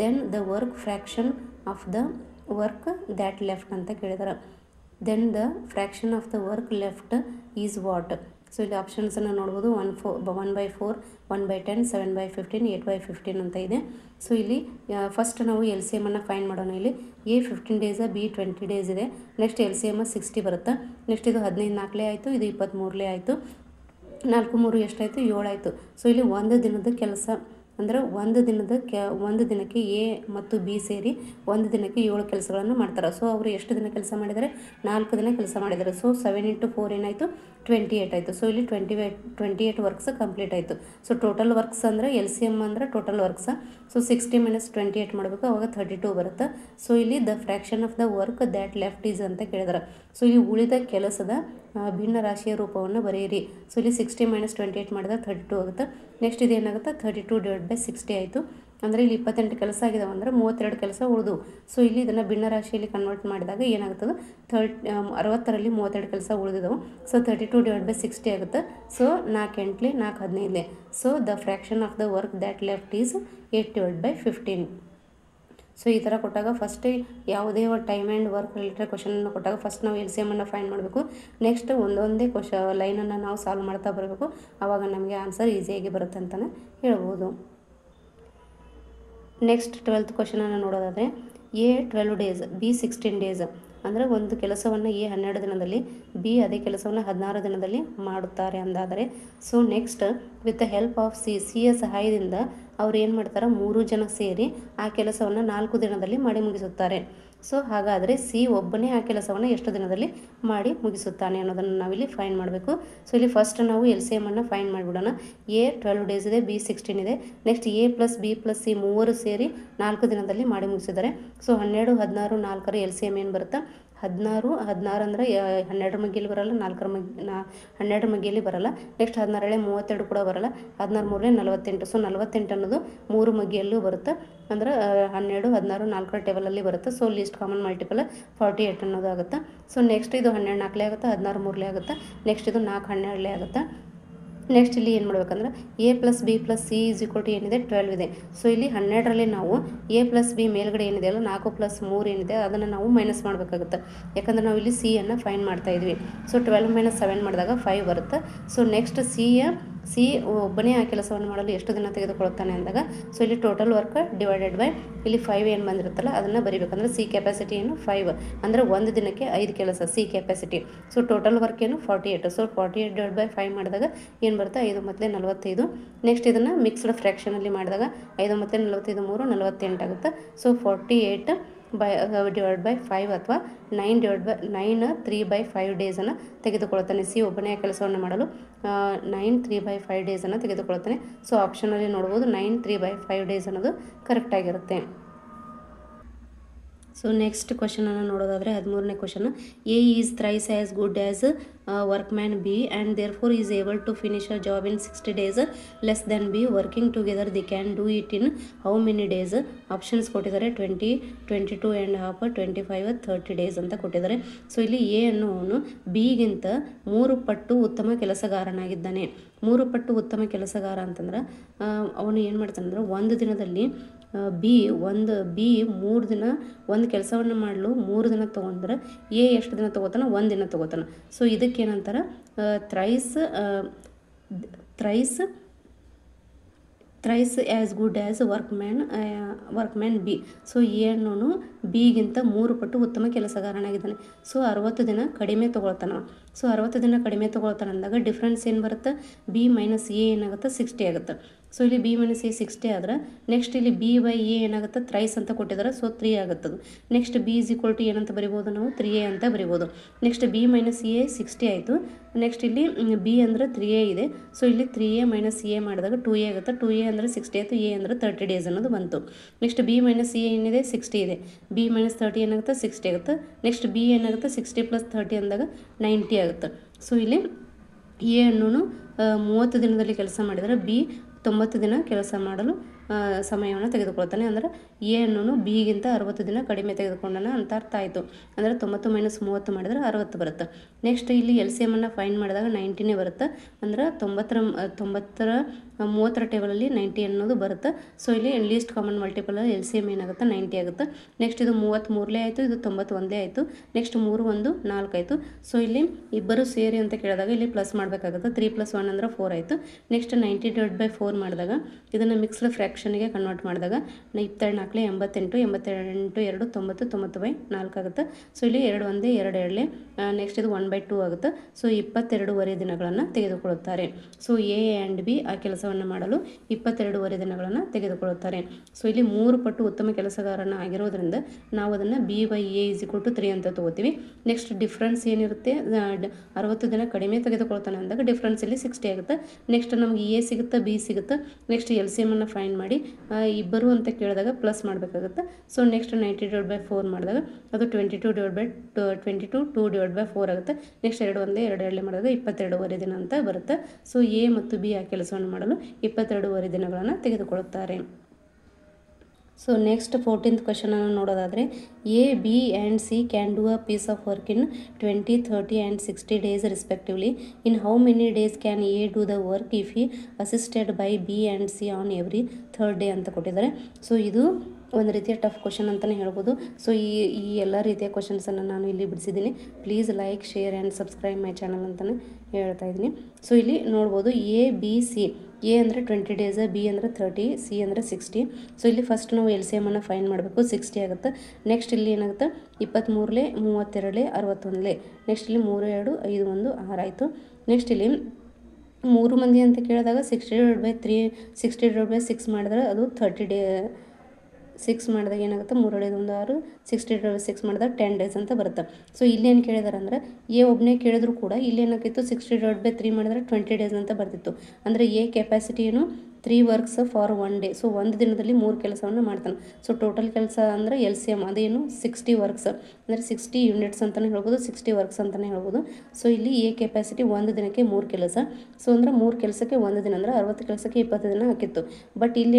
then the work fraction of the work that left ಅಂತ ಕೇಳಿದಾರೆ. Then the fraction of the work left is what. So ಇಲ್ಲಿ ಆಪ್ಷನ್ಸನ್ನು ನೋಡ್ಬೋದು. 1/4, 1/10, 7/15, 8/15 ಅಂತ ಇದೆ. So ಇಲ್ಲಿ first ನಾವು LCM find ಮಾಡೋಣ. ಇಲ್ಲಿ ಎ 15 ಡೇಸ್, ಬಿ 20 ಡೇಸ್ ಇದೆ. ನೆಕ್ಸ್ಟ್ LCM 60 ಬರುತ್ತೆ. ನೆಕ್ಸ್ಟ್ ಇದು 15 4 ಆಯಿತು, ಇದು 23 ಆಯಿತು, 4 3 ಎಷ್ಟಾಯಿತು, 7 ಆಯಿತು. ಸೊ ಇಲ್ಲಿ ಒಂದು ದಿನದ ಕೆಲಸ ಅಂದರೆ ಒಂದು ದಿನಕ್ಕೆ ಎ ಮತ್ತು ಬಿ ಸೇರಿ ಒಂದು ದಿನಕ್ಕೆ 7 ಕೆಲಸಗಳನ್ನು ಮಾಡ್ತಾರೆ. ಸೊ ಅವರು ಎಷ್ಟು ದಿನ ಕೆಲಸ ಮಾಡಿದ್ದಾರೆ, 4 ದಿನ ಕೆಲಸ ಮಾಡಿದ್ದಾರೆ. ಸೊ 7 × 4 ಏನಾಯಿತು, 28 ಆಯಿತು. ಸೊ ಇಲ್ಲಿ 28 ವರ್ಕ್ಸ್ ಕಂಪ್ಲೀಟ್ ಆಯಿತು. ಸೊ ಟೋಟಲ್ ವರ್ಕ್ಸ್ ಅಂದರೆ LCM ಅಂದರೆ ಟೋಟಲ್ ವರ್ಕ್ಸ್. ಸೊ 60 - 28 ಮಾಡಬೇಕು, ಅವಾಗ 32 ಬರುತ್ತೆ. ಸೊ ಇಲ್ಲಿ the fraction of the work that left is ಅಂತ ಕೇಳಿದಾರೆ. ಸೊ ಇಲ್ಲಿ ಉಳಿದ ಕೆಲಸದ ಭಿನ್ನ ರಾಶಿಯ ರೂಪವನ್ನು ಬರೆಯಿರಿ. ಸೊ ಇಲ್ಲಿ 60 - 28 ಮಾಡಿದಾಗ 32 ಆಗುತ್ತೆ. ನೆಕ್ಸ್ಟ್ ಇದೇನಾಗುತ್ತೆ, 32 / 60 ಆಯಿತು. ಅಂದರೆ ಇಲ್ಲಿ 28 ಕೆಲಸ ಆಗಿದಾವೆ ಅಂದರೆ 32 ಕೆಲಸ ಉಳಿದು. ಸೊ ಇಲ್ಲಿ ಇದನ್ನು ಭಿನ್ನ ರಾಶಿಯಲ್ಲಿ ಕನ್ವರ್ಟ್ ಮಾಡಿದಾಗ ಏನಾಗುತ್ತದೆ, 60ರಲ್ಲಿ 32 ಕೆಲಸ ಉಳಿದಿದ್ದವು. ಸೊ 32 / 60 ಆಗುತ್ತೆ. So 4 8 4 15. So the fraction of the work that left is 8 / 15. So ಈ ಥರ ಕೊಟ್ಟಾಗ ಫಸ್ಟ್ ಯಾವುದೇ ಟೈಮ್ ಆ್ಯಂಡ್ ವರ್ಕ್ ರಿಲೇಟೆಡ್ ಕ್ವಶನನ್ನು ಕೊಟ್ಟಾಗ ಫಸ್ಟ್ ನಾವು LCM ಫೈಂಡ್ ಮಾಡಬೇಕು. ನೆಕ್ಸ್ಟ್ ಒಂದೊಂದೇ ಲೈನನ್ನು ನಾವು ಸಾಲ್ವ್ ಮಾಡ್ತಾ ಬರಬೇಕು. ಆವಾಗ ನಮಗೆ ಆನ್ಸರ್ ಈಸಿಯಾಗಿ ಬರುತ್ತೆ ಅಂತಲೇ ಹೇಳ್ಬೋದು. ನೆಕ್ಸ್ಟ್ 12th ಕ್ವಶನನ್ನು ನೋಡೋದಾದರೆ, ಎ 12 ಡೇಸ್, ಬಿ 16 ಡೇಸ್. ಅಂದರೆ ಒಂದು ಕೆಲಸವನ್ನು ಎ 12 ದಿನದಲ್ಲಿ, ಬಿ ಅದೇ ಕೆಲಸವನ್ನು 16 ದಿನದಲ್ಲಿ ಮಾಡುತ್ತಾರೆ ಅಂದಾದರೆ, so next with the help of ಸಿಯ ಸಹಾಯದಿಂದ ಅವ್ರು ಏನು ಮಾಡ್ತಾರೆ, 3 ಜನ ಸೇರಿ ಆ ಕೆಲಸವನ್ನು 4 ದಿನದಲ್ಲಿ ಮಾಡಿ ಮುಗಿಸುತ್ತಾರೆ. ಸೊ ಹಾಗಾದರೆ ಸಿ ಒಬ್ಬನೇ ಆ ಕೆಲಸವನ್ನು ಎಷ್ಟು ದಿನದಲ್ಲಿ ಮಾಡಿ ಮುಗಿಸುತ್ತಾನೆ ಅನ್ನೋದನ್ನು ನಾವಿಲ್ಲಿ ಫೈಂಡ್ ಮಾಡಬೇಕು. ಸೊ ಇಲ್ಲಿ ಫಸ್ಟ್ ನಾವು LCM ಫೈಂಡ್ ಮಾಡಿಬಿಡೋಣ. ಎ 12 ಡೇಸ್ ಇದೆ, ಬಿ 16 ಇದೆ. ನೆಕ್ಸ್ಟ್ ಎ + ಬಿ + ಸಿ ಮೂವರು ಸೇರಿ 4 ದಿನದಲ್ಲಿ ಮಾಡಿ ಮುಗಿಸಿದ್ದಾರೆ. ಸೊ 12 16 4ರ LCM ಏನು ಬರುತ್ತೆ, 16 ಅಂದರೆ 12 ಮಗ್ಗಿಯಲ್ಲಿ ಬರಲ್ಲ, 12 ಮಗ್ಗಿಯಲ್ಲಿ ಬರಲ್ಲ. ನೆಕ್ಸ್ಟ್ 16 32 ಕೂಡ ಬರಲ್ಲ, 16 48. ಸೊ 48 ಅನ್ನೋದು 3 ಮಗ್ಗಿಯಲ್ಲೂ ಬರುತ್ತೆ. ಅಂದರೆ 12 16 4ರ ಟೇಬಲಲ್ಲಿ ಬರುತ್ತೆ. ಸೊ ಲೀಸ್ಟ್ ಕಾಮನ್ ಮಲ್ಟಿಪಲ್ 48 ಅನ್ನೋದು ಆಗುತ್ತೆ. ಸೊ ನೆಕ್ಸ್ಟ್ ಇದು 12 4 ಆಗುತ್ತೆ, 16 3 ಆಗುತ್ತೆ. ನೆಕ್ಸ್ಟ್ ಇದು 4 12 ಆಗುತ್ತೆ. ನೆಕ್ಸ್ಟ್ ಇಲ್ಲಿ ಏನು ಮಾಡಬೇಕಂದ್ರೆ ಎ + ಬಿ + ಸಿ = ಏನಿದೆ 12 ಇದೆ. ಸೊ ಇಲ್ಲಿ 12ರಲ್ಲಿ ನಾವು ಎ + ಬಿ ಮೇಲ್ಗಡೆ ಏನಿದೆ ಅಲ್ಲ 4 + 3 ಏನಿದೆ ಅದನ್ನು ನಾವು ಮೈನಸ್ ಮಾಡಬೇಕಾಗುತ್ತೆ. ಯಾಕಂದರೆ ನಾವು ಇಲ್ಲಿ ಸಿಯನ್ನು ಫೈಂಡ್ ಮಾಡ್ತಾ ಇದ್ವಿ. ಸೊ 12 - 7 ಮಾಡಿದಾಗ 5 ಬರುತ್ತೆ. ಸೊ ನೆಕ್ಸ್ಟ್ ಸಿಯ ಸಿ ಒಬ್ಬನೇ ಆ ಕೆಲಸವನ್ನು ಮಾಡಲು ಎಷ್ಟು ದಿನ ತೆಗೆದುಕೊಳ್ಳುತ್ತಾನೆ ಅಂದಾಗ ಸೊ ಇಲ್ಲಿ ಟೋಟಲ್ ವರ್ಕ್ ಡಿವೈಡೆಡ್ ಬೈ ಇಲ್ಲಿ 5 ಏನು ಬಂದಿರುತ್ತಲ್ಲ ಅದನ್ನು ಬರಿಬೇಕಂದ್ರೆ ಸಿ ಕೆಪಾಸಿಟಿ ಏನು 5 ಅಂದರೆ ಒಂದು ದಿನಕ್ಕೆ 5 ಕೆಲಸ C capacity. So total work ಏನು 48. ಸೊ 48 ಡಿವೈಡ್ ಬೈ 5 ಮಾಡಿದಾಗ ಏನು ಬರುತ್ತೆ 5 ಮತ್ತು 45. ನೆಕ್ಸ್ಟ್ ಇದನ್ನು ಮಿಕ್ಸ್ಡ್ ಫ್ರ್ಯಾಕ್ಷನಲ್ಲಿ ಮಾಡಿದಾಗ 5 ಮತ್ತು 45 3 48 ಆಗುತ್ತೆ. ಸೊ 48 ಡಿವೈಡ್ ಬೈ 5 ಅಥವಾ 9 3/5 ಡೇಸನ್ನು ತೆಗೆದುಕೊಳ್ತಾನೆ. ಸಿ ಒಬ್ಬನೇ ಕೆಲಸವನ್ನು ಮಾಡಲು 9 3/5 ಡೇಸನ್ನು ತೆಗೆದುಕೊಳ್ತಾನೆ. ಸೊ ಆಪ್ಷನಲ್ಲಿ ನೋಡ್ಬೋದು 9 3/5 ಡೇಸ್ ಅನ್ನೋದು ಕರೆಕ್ಟಾಗಿರುತ್ತೆ. ಸೊ ನೆಕ್ಸ್ಟ್ ಕ್ವಶನನ್ನು ನೋಡೋದಾದರೆ 13ನೇ question, A is thrice as good as workman B and therefore is able to finish a job in 60 days less than B. Working together the can do it in how many days? Options ಕೊಟ್ಟಿದ್ದಾರೆ 20, 22 1/2, 25, 30 days ಅಂತ ಕೊಟ್ಟಿದ್ದಾರೆ. So ಇಲ್ಲಿ A ಅನ್ನೋನು ಬಿಗಿಂತ 3 ಪಟ್ಟು ಉತ್ತಮ ಕೆಲಸಗಾರನಾಗಿದ್ದಾನೆ. 3 ಪಟ್ಟು ಉತ್ತಮ ಕೆಲಸಗಾರ ಅಂತಂದ್ರೆ ಅವನು ಏನು ಮಾಡ್ತಾನಂದ್ರೆ ಒಂದು ದಿನದಲ್ಲಿ ಬಿ 3 ದಿನ ಒಂದು ಕೆಲಸವನ್ನು ಮಾಡಲು 3 ದಿನ ತೊಗೊಂಡ್ರೆ ಎ ಎಷ್ಟು ದಿನ ತೊಗೋತಾನೆ? 1 ದಿನ ತೊಗೋತಾನೆ. ಸೊ ಇದಕ್ಕೇನಂತಾರೆ thrice as good as workman B. So A ಅನ್ನೋನು ಬಿಗಿಂತ 3 ಪಟ್ಟು ಉತ್ತಮ ಕೆಲಸಗಾರನಾಗಿದ್ದಾನೆ. ಸೊ 60 ದಿನ ಕಡಿಮೆ ತೊಗೊಳ್ತಾನೆ. ಸೊ 60 ದಿನ ಕಡಿಮೆ ತೊಗೊಳ್ತಾನೆ ಅಂದಾಗ ಡಿಫ್ರೆನ್ಸ್ ಏನು ಬರುತ್ತೆ? ಬಿ ಮೈನಸ್ ಎ ಏನಾಗುತ್ತೆ? 60 ಆಗುತ್ತೆ. ಸೊ ಇಲ್ಲಿ ಬಿ ಮೈನಸ್ ಎ 60 ಆದ್ರೆ ನೆಕ್ಸ್ಟ್ ಇಲ್ಲಿ ಬಿ ಬೈ ಎ ಏನಾಗುತ್ತೆ? ಥ್ರೈಸ್ ಅಂತ ಕೊಟ್ಟಿದ್ದಾರೆ. ಸೊ 3 ಆಗುತ್ತದು. Next B is equal to ಏನಂತ ಬರಿಬೋದು ನಾವು? 3a ಅಂತ ಬರಿಬೋದು. ನೆಕ್ಸ್ಟ್ ಬಿ ಮೈನಸ್ ಎ 60 ಆಯಿತು. ನೆಕ್ಸ್ಟ್ ಇಲ್ಲಿ ಬಿ ಅಂದರೆ 3a ಇದೆ. ಸೊ ಇಲ್ಲಿ 3a ಮೈನಸ್ ಎ ಮಾಡಿದಾಗ 2a ಆಗುತ್ತೆ. 2a ಅಂದರೆ 60 ಆಯಿತು. ಎ ಅಂದರೆ 30 ಡೇಸ್ ಅನ್ನೋದು ಬಂತು. ನೆಕ್ಸ್ಟ್ ಬಿ ಮೈನಸ್ ಎ ಏನಿದೆ? 60 ಇದೆ. ಬಿ ಮೈನಸ್ 30 ಏನಾಗುತ್ತೆ? 60 ಆಗುತ್ತೆ. ನೆಕ್ಸ್ಟ್ ಬಿ ಏನಾಗುತ್ತೆ? 60 + 30 ಅಂದಾಗ 90 ಆಗುತ್ತೆ. ಸೊ ಇಲ್ಲಿ ಎ ಅನ್ನೋನು 30 ದಿನದಲ್ಲಿ ಕೆಲಸ ಮಾಡಿದರೆ ಬಿ 90 ದಿನ ಕೆಲಸ ಮಾಡಲು ಸಮಯವನ್ನು ತೆಗೆದುಕೊಳ್ತಾನೆ. ಅಂದರೆ ಎ ಅನ್ನೋನು ಬಿಗಿಂತ 60 ದಿನ ಕಡಿಮೆ ತೆಗೆದುಕೊಂಡನ ಅಂತ ಅರ್ಥ ಆಯಿತು. ಅಂದರೆ 90 - 30 ಮಾಡಿದರೆ 60 ಬರುತ್ತೆ. ನೆಕ್ಸ್ಟ್ ಇಲ್ಲಿ ಎಲ್ ಸಿ ಎಮನ್ನು ಫೈಂಡ್ ಮಾಡಿದಾಗ 90ನೇ ಬರುತ್ತೆ. ಅಂದರೆ 30ರ ಟೇಬಲಲ್ಲಿ 90 ಅನ್ನೋದು ಬರುತ್ತೆ. ಸೊ ಇಲ್ಲಿ list common multiple L C M ಏನಾಗುತ್ತೆ? 90 ಆಗುತ್ತೆ. ನೆಕ್ಸ್ಟ್ ಇದು 33 ಆಯಿತು. ಇದು 91 ಆಯಿತು. ನೆಕ್ಸ್ಟ್ 3 1 4 ಆಯಿತು. ಸೊ ಇಲ್ಲಿ ಇಬ್ಬರು ಸೇರಿ ಅಂತ ಕೇಳಿದಾಗ ಇಲ್ಲಿ ಪ್ಲಸ್ ಮಾಡಬೇಕಾಗುತ್ತೆ. 3 + 1 ಅಂದರೆ 4 ಆಯಿತು. ನೆಕ್ಸ್ಟ್ 90 ಡಿವೈಡ್ ಬೈ 4 ಮಾಡಿದಾಗ ಇದನ್ನು ಮಿಕ್ಸ್ಡ್ ಫ್ರ್ಯಾಕ್ಷನ್ಗೆ ಕನ್ವರ್ಟ್ ಮಾಡಿದಾಗ 22 4 88, 88 2 90, 90/4 ಆಗುತ್ತೆ. ಸೊ ಇಲ್ಲಿ 2 1 2 2 ನೆಕ್ಸ್ಟ್ ಇದು 1/2 ಆಗುತ್ತೆ. ಸೊ 22 ದಿನಗಳನ್ನು ತೆಗೆದುಕೊಳ್ಳುತ್ತಾರೆ. ಸೊ ಎ ಆ್ಯಂಡ್ ಬಿ ಆ ಕೆಲಸವನ್ನು ಮಾಡಲು 22 ದಿನಗಳನ್ನು ತೆಗೆದುಕೊಳ್ಳುತ್ತಾರೆ. ಸೊ ಇಲ್ಲಿ 3 ಪಟ್ಟು ಉತ್ತಮ ಕೆಲಸಗಾರನ ಆಗಿರೋದ್ರಿಂದ ನಾವು ಅದನ್ನು B by A is equal to 3 ಅಂತ ತೊಗೋತೀವಿ. ನೆಕ್ಸ್ಟ್ ಡಿಫ್ರೆನ್ಸ್ ಏನಿರುತ್ತೆ? 60 ದಿನ ಕಡಿಮೆ ತೆಗೆದುಕೊಳ್ತಾನೆ ಅಂದಾಗ ಡಿಫ್ರೆನ್ಸ್ ಇಲ್ಲಿ 60 ಆಗುತ್ತೆ. ನೆಕ್ಸ್ಟ್ ನಮಗೆ ಎ ಸಿಗುತ್ತೆ, ಬಿ ಸಿಗುತ್ತೆ. ನೆಕ್ಸ್ಟ್ ಎಲ್ ಸಿ ಎಮನ್ನು ಫೈಂಡ್ ಮಾಡಿ ಇಬ್ಬರು ಅಂತ ಕೇಳಿದಾಗ ಪ್ಲಸ್ ಮಾಡಬೇಕಾಗುತ್ತೆ. ಸೊ ನೆಕ್ಸ್ಟ್ 90 ಡಿವೈಡ್ ಬೈ 4 ಮಾಡಿದಾಗ ಅದು 22 ಡಿವೈಡ್ ಬೈ 22 2 ಡಿವೈಡ್ ಬೈ 4 ಆಗುತ್ತೆ. ನೆಕ್ಸ್ಟ್ 2 1 2 2 ಮಾಡಿದಾಗ 22 ದಿನ ಅಂತ ಬರುತ್ತೆ. ಸೊ ಎ ಮತ್ತು ಬಿ ಆ ಕೆಲಸವನ್ನು ಮಾಡಲು 22 ದಿನಗಳನ್ನು ತೆಗೆದುಕೊಳ್ಳುತ್ತಾರೆ. ಸೊ ನೆಕ್ಸ್ಟ್ 14th ಕ್ವಶನನ್ನು ನೋಡೋದಾದರೆ A B and C can do a piece of work in 20, 30 and 60 days respectively. In how many days can A do the work if he assisted by B and C on every 3rd day ಅಂತ ಕೊಟ್ಟಿದ್ದಾರೆ. So ಇದು ಒಂದು ರೀತಿಯ tough question ಅಂತಲೇ ಹೇಳ್ಬೋದು. So ಈ ಎಲ್ಲ ರೀತಿಯ ಕ್ವಶನ್ಸನ್ನು ನಾನು ಇಲ್ಲಿ ಬಿಡಿಸಿದ್ದೀನಿ. Please like, share and subscribe my channel ಅಂತಲೇ ಹೇಳ್ತಾ ಇದ್ದೀನಿ. ಸೊ ಇಲ್ಲಿ ನೋಡ್ಬೋದು ಎ ಬಿ ಸಿ. ಎ ಅಂದರೆ 20 ಡೇಸ್, ಬಿ ಅಂದರೆ 30, ಸಿ ಅಂದರೆ 60. ಸೊ ಇಲ್ಲಿ ಫಸ್ಟ್ ನಾವು ಎಲ್ ಸಿ ಎಮನ್ನು ಫೈಂಡ್ ಮಾಡಬೇಕು. 60 ಆಗುತ್ತೆ. ನೆಕ್ಸ್ಟ್ ಇಲ್ಲಿ ಏನಾಗುತ್ತೆ? 23 32 61. ನೆಕ್ಸ್ಟ್ ಇಲ್ಲಿ 3 2 5 1 6 ಆಯಿತು. ನೆಕ್ಸ್ಟ್ ಇಲ್ಲಿ 3 ಮಂದಿ ಅಂತ ಕೇಳಿದಾಗ 60 ಡಿವೈಡ್ ಬೈ 3 60 ಡಿವೈಡ್ ಬೈ 6 ಮಾಡಿದ್ರೆ ಅದು 30 ಡೇ 6 ಮಾಡಿದಾಗ ಏನಾಗುತ್ತೆ? 3 2 1 6 60 ಡಿವೈಡ್ ಬೈ 6 ಮಾಡಿದಾಗ 10 ಡೇಸ್ ಅಂತ ಬರುತ್ತೆ. ಸೊ ಇಲ್ಲೇನು ಕೇಳಿದಾರೆ ಅಂದರೆ ಎ ಒಬ್ಬನೇ ಕೇಳಿದ್ರು ಕೂಡ ಇಲ್ಲೇನಾಗಿತ್ತು? 60 ಡಿವೈಡ್ ಬೈ 3 ಮಾಡಿದ್ರೆ 20 ಡೇಸ್ ಅಂತ ಬರ್ತಿತ್ತು. ಅಂದರೆ ಎ ಕೆಪಾಸಿಟಿ ಏನು? 3 ವರ್ಕ್ಸ್ ಫಾರ್ 1 ಡೇ. ಸೊ ಒಂದು ದಿನದಲ್ಲಿ 3 ಕೆಲಸವನ್ನು ಮಾಡ್ತಾನೆ. ಸೊ ಟೋಟಲ್ ಕೆಲಸ ಅಂದರೆ ಎಲ್ ಸಿ ಎಮ್ ಅದೇನು? 60 ವರ್ಕ್ಸ್ ಅಂದರೆ 60 ಯೂನಿಟ್ಸ್ ಅಂತಲೇ ಹೇಳ್ಬೋದು, 60 ವರ್ಕ್ಸ್ ಅಂತಲೇ ಹೇಳ್ಬೋದು. ಸೊ ಇಲ್ಲಿ ಎ ಕೆಪಾಸಿಟಿ ಒಂದು ದಿನಕ್ಕೆ 3 ಕೆಲಸ. ಸೊ ಅಂದರೆ 3 ಕೆಲಸಕ್ಕೆ 1 ದಿನ ಅಂದರೆ 60 ಕೆಲಸಕ್ಕೆ 20 ದಿನ ಹಾಕಿತ್ತು. ಬಟ್ ಇಲ್ಲಿ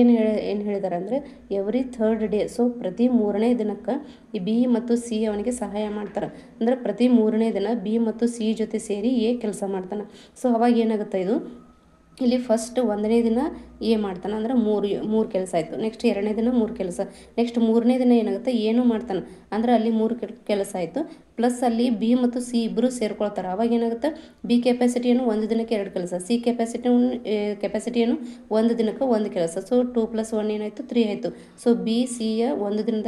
ಏನು ಹೇಳಿದ್ದಾರೆ ಅಂದರೆ ಎವ್ರಿ 3rd ಡೇ. ಸೊ ಪ್ರತಿ 3ನೇ ದಿನಕ್ಕೆ ಈ ಬಿ ಮತ್ತು ಸಿ ಅವನಿಗೆ ಸಹಾಯ ಮಾಡ್ತಾರೆ. ಅಂದರೆ ಪ್ರತಿ 3ನೇ ದಿನ ಬಿ ಮತ್ತು ಸಿ ಜೊತೆ ಸೇರಿ ಎ ಕೆಲಸ ಮಾಡ್ತಾನೆ. ಸೊ ಅವಾಗ ಏನಾಗುತ್ತೆ? ಇದು ಇಲ್ಲಿ ಫಸ್ಟ್ 1ನೇ ದಿನ ಎ ಮಾಡ್ತಾನೆ, ಅಂದರೆ 3 ಕೆಲಸ ಆಯಿತು. ನೆಕ್ಸ್ಟ್ 2ನೇ ದಿನ 3 ಕೆಲಸ. ನೆಕ್ಸ್ಟ್ 3ನೇ ದಿನ ಏನಾಗುತ್ತೆ? ಏನೂ ಮಾಡ್ತಾನೆ, ಅಂದರೆ ಅಲ್ಲಿ 3 ಕೆಲಸ ಆಯಿತು. ಪ್ಲಸ್ ಅಲ್ಲಿ ಬಿ ಮತ್ತು ಸಿ ಇಬ್ಬರು ಸೇರ್ಕೊಳ್ತಾರೆ. ಅವಾಗ ಏನಾಗುತ್ತೆ, ಬಿ ಕೆಪಾಸಿಟಿಯನ್ನು ಒಂದು ದಿನಕ್ಕೆ 2 ಕೆಲಸ, ಸಿ ಕೆಪಾಸಿಟಿಯನ್ನು ಒಂದು ದಿನಕ್ಕೆ 1 ಕೆಲಸ. ಸೊ 2 + 1 ಏನಾಯಿತು, 3 ಆಯಿತು. ಸೊ ಬಿ ಸಿಯ ಒಂದು ದಿನದ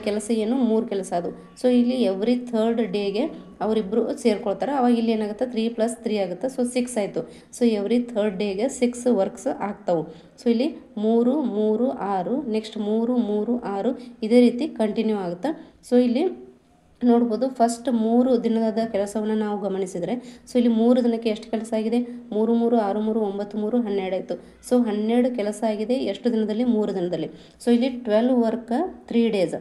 ಕೆಲಸ ಏನು, 3 ಕೆಲಸ ಅದು. ಸೊ ಇಲ್ಲಿ ಎವ್ರಿ ಥರ್ಡ್ ಡೇಗೆ ಅವರಿಬ್ಬರು ಸೇರ್ಕೊಳ್ತಾರೆ. ಅವಾಗ ಇಲ್ಲಿ ಏನಾಗುತ್ತೆ, 3 + 3 ಆಗುತ್ತೆ. ಸೊ 6 ಆಯಿತು. ಸೊ ಎವ್ರಿ ಥರ್ಡ್ ಡೇಗೆ 6 ವರ್ಕ್ಸ್ ಆಗ್ತಾವೆ. ಸೊ ಇಲ್ಲಿ 3 3 6, ನೆಕ್ಸ್ಟ್ 3 3 6 ಇದೇ ರೀತಿ ಕಂಟಿನ್ಯೂ ಆಗುತ್ತೆ. ಸೊ ಇಲ್ಲಿ ನೋಡ್ಬೋದು, ಫಸ್ಟ್ 3 ದಿನದ ಕೆಲಸವನ್ನು ನಾವು ಗಮನಿಸಿದರೆ, ಸೊ ಇಲ್ಲಿ 3 ದಿನಕ್ಕೆ ಎಷ್ಟು ಕೆಲಸ ಆಗಿದೆ, 3 3 6 3 9 3 12 ಆಯಿತು. ಸೊ 12 ಕೆಲಸ ಆಗಿದೆ ಎಷ್ಟು ದಿನದಲ್ಲಿ, 3 ದಿನದಲ್ಲಿ. ಸೊ ಇಲ್ಲಿ 12 work 3 days,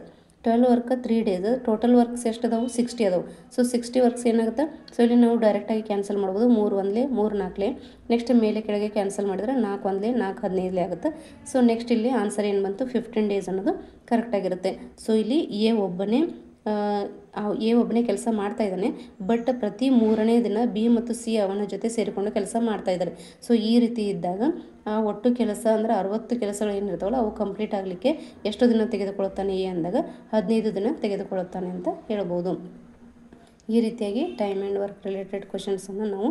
12 work 3 days, total works ಎಷ್ಟು ಅದಾವು, 60 ಅದಾವು. ಸೊ 60 ವರ್ಕ್ಸ್ ಏನಾಗುತ್ತೆ, ಸೊ ಇಲ್ಲಿ ನಾವು ಡೈರೆಕ್ಟಾಗಿ ಕ್ಯಾನ್ಸಲ್ ಮಾಡ್ಬೋದು. 3 1 3 4 ನೆಕ್ಸ್ಟ್ ಮೇಲೆ ಕೆಳಗೆ ಕ್ಯಾನ್ಸಲ್ ಮಾಡಿದ್ರೆ 4 1 4 15 ಆಗುತ್ತೆ. ಸೊ ನೆಕ್ಸ್ಟ್ ಇಲ್ಲಿ ಆನ್ಸರ್ ಏನು ಬಂತು, 15 ಡೇಸ್ ಅನ್ನೋದು ಕರೆಕ್ಟಾಗಿರುತ್ತೆ. ಸೊ ಇಲ್ಲಿ ಎ ಒಬ್ಬನೇ ಕೆಲಸ ಮಾಡ್ತಾ ಇದ್ದಾನೆ, ಬಟ್ ಪ್ರತಿ 3ನೇ ದಿನ ಬಿ ಮತ್ತು ಸಿ ಅವನ ಜೊತೆ ಸೇರಿಕೊಂಡು ಕೆಲಸ ಮಾಡ್ತಾ ಇದ್ದಾರೆ. ಸೊ ಈ ರೀತಿ ಇದ್ದಾಗ ಆ ಒಟ್ಟು ಕೆಲಸ ಅಂದರೆ 60 ಕೆಲಸಗಳು ಏನಿರ್ತಾವಲ್ಲ ಅವು ಕಂಪ್ಲೀಟ್ ಆಗಲಿಕ್ಕೆ ಎಷ್ಟು ದಿನ ತೆಗೆದುಕೊಳ್ಳುತ್ತಾನೆ ಎ ಅಂದಾಗ 15 ದಿನ ತೆಗೆದುಕೊಳ್ಳುತ್ತಾನೆ ಅಂತ ಹೇಳ್ಬೋದು. ಈ ರೀತಿಯಾಗಿ ಟೈಮ್ ಆ್ಯಂಡ್ ವರ್ಕ್ ರಿಲೇಟೆಡ್ ಕ್ವಶನ್ಸನ್ನು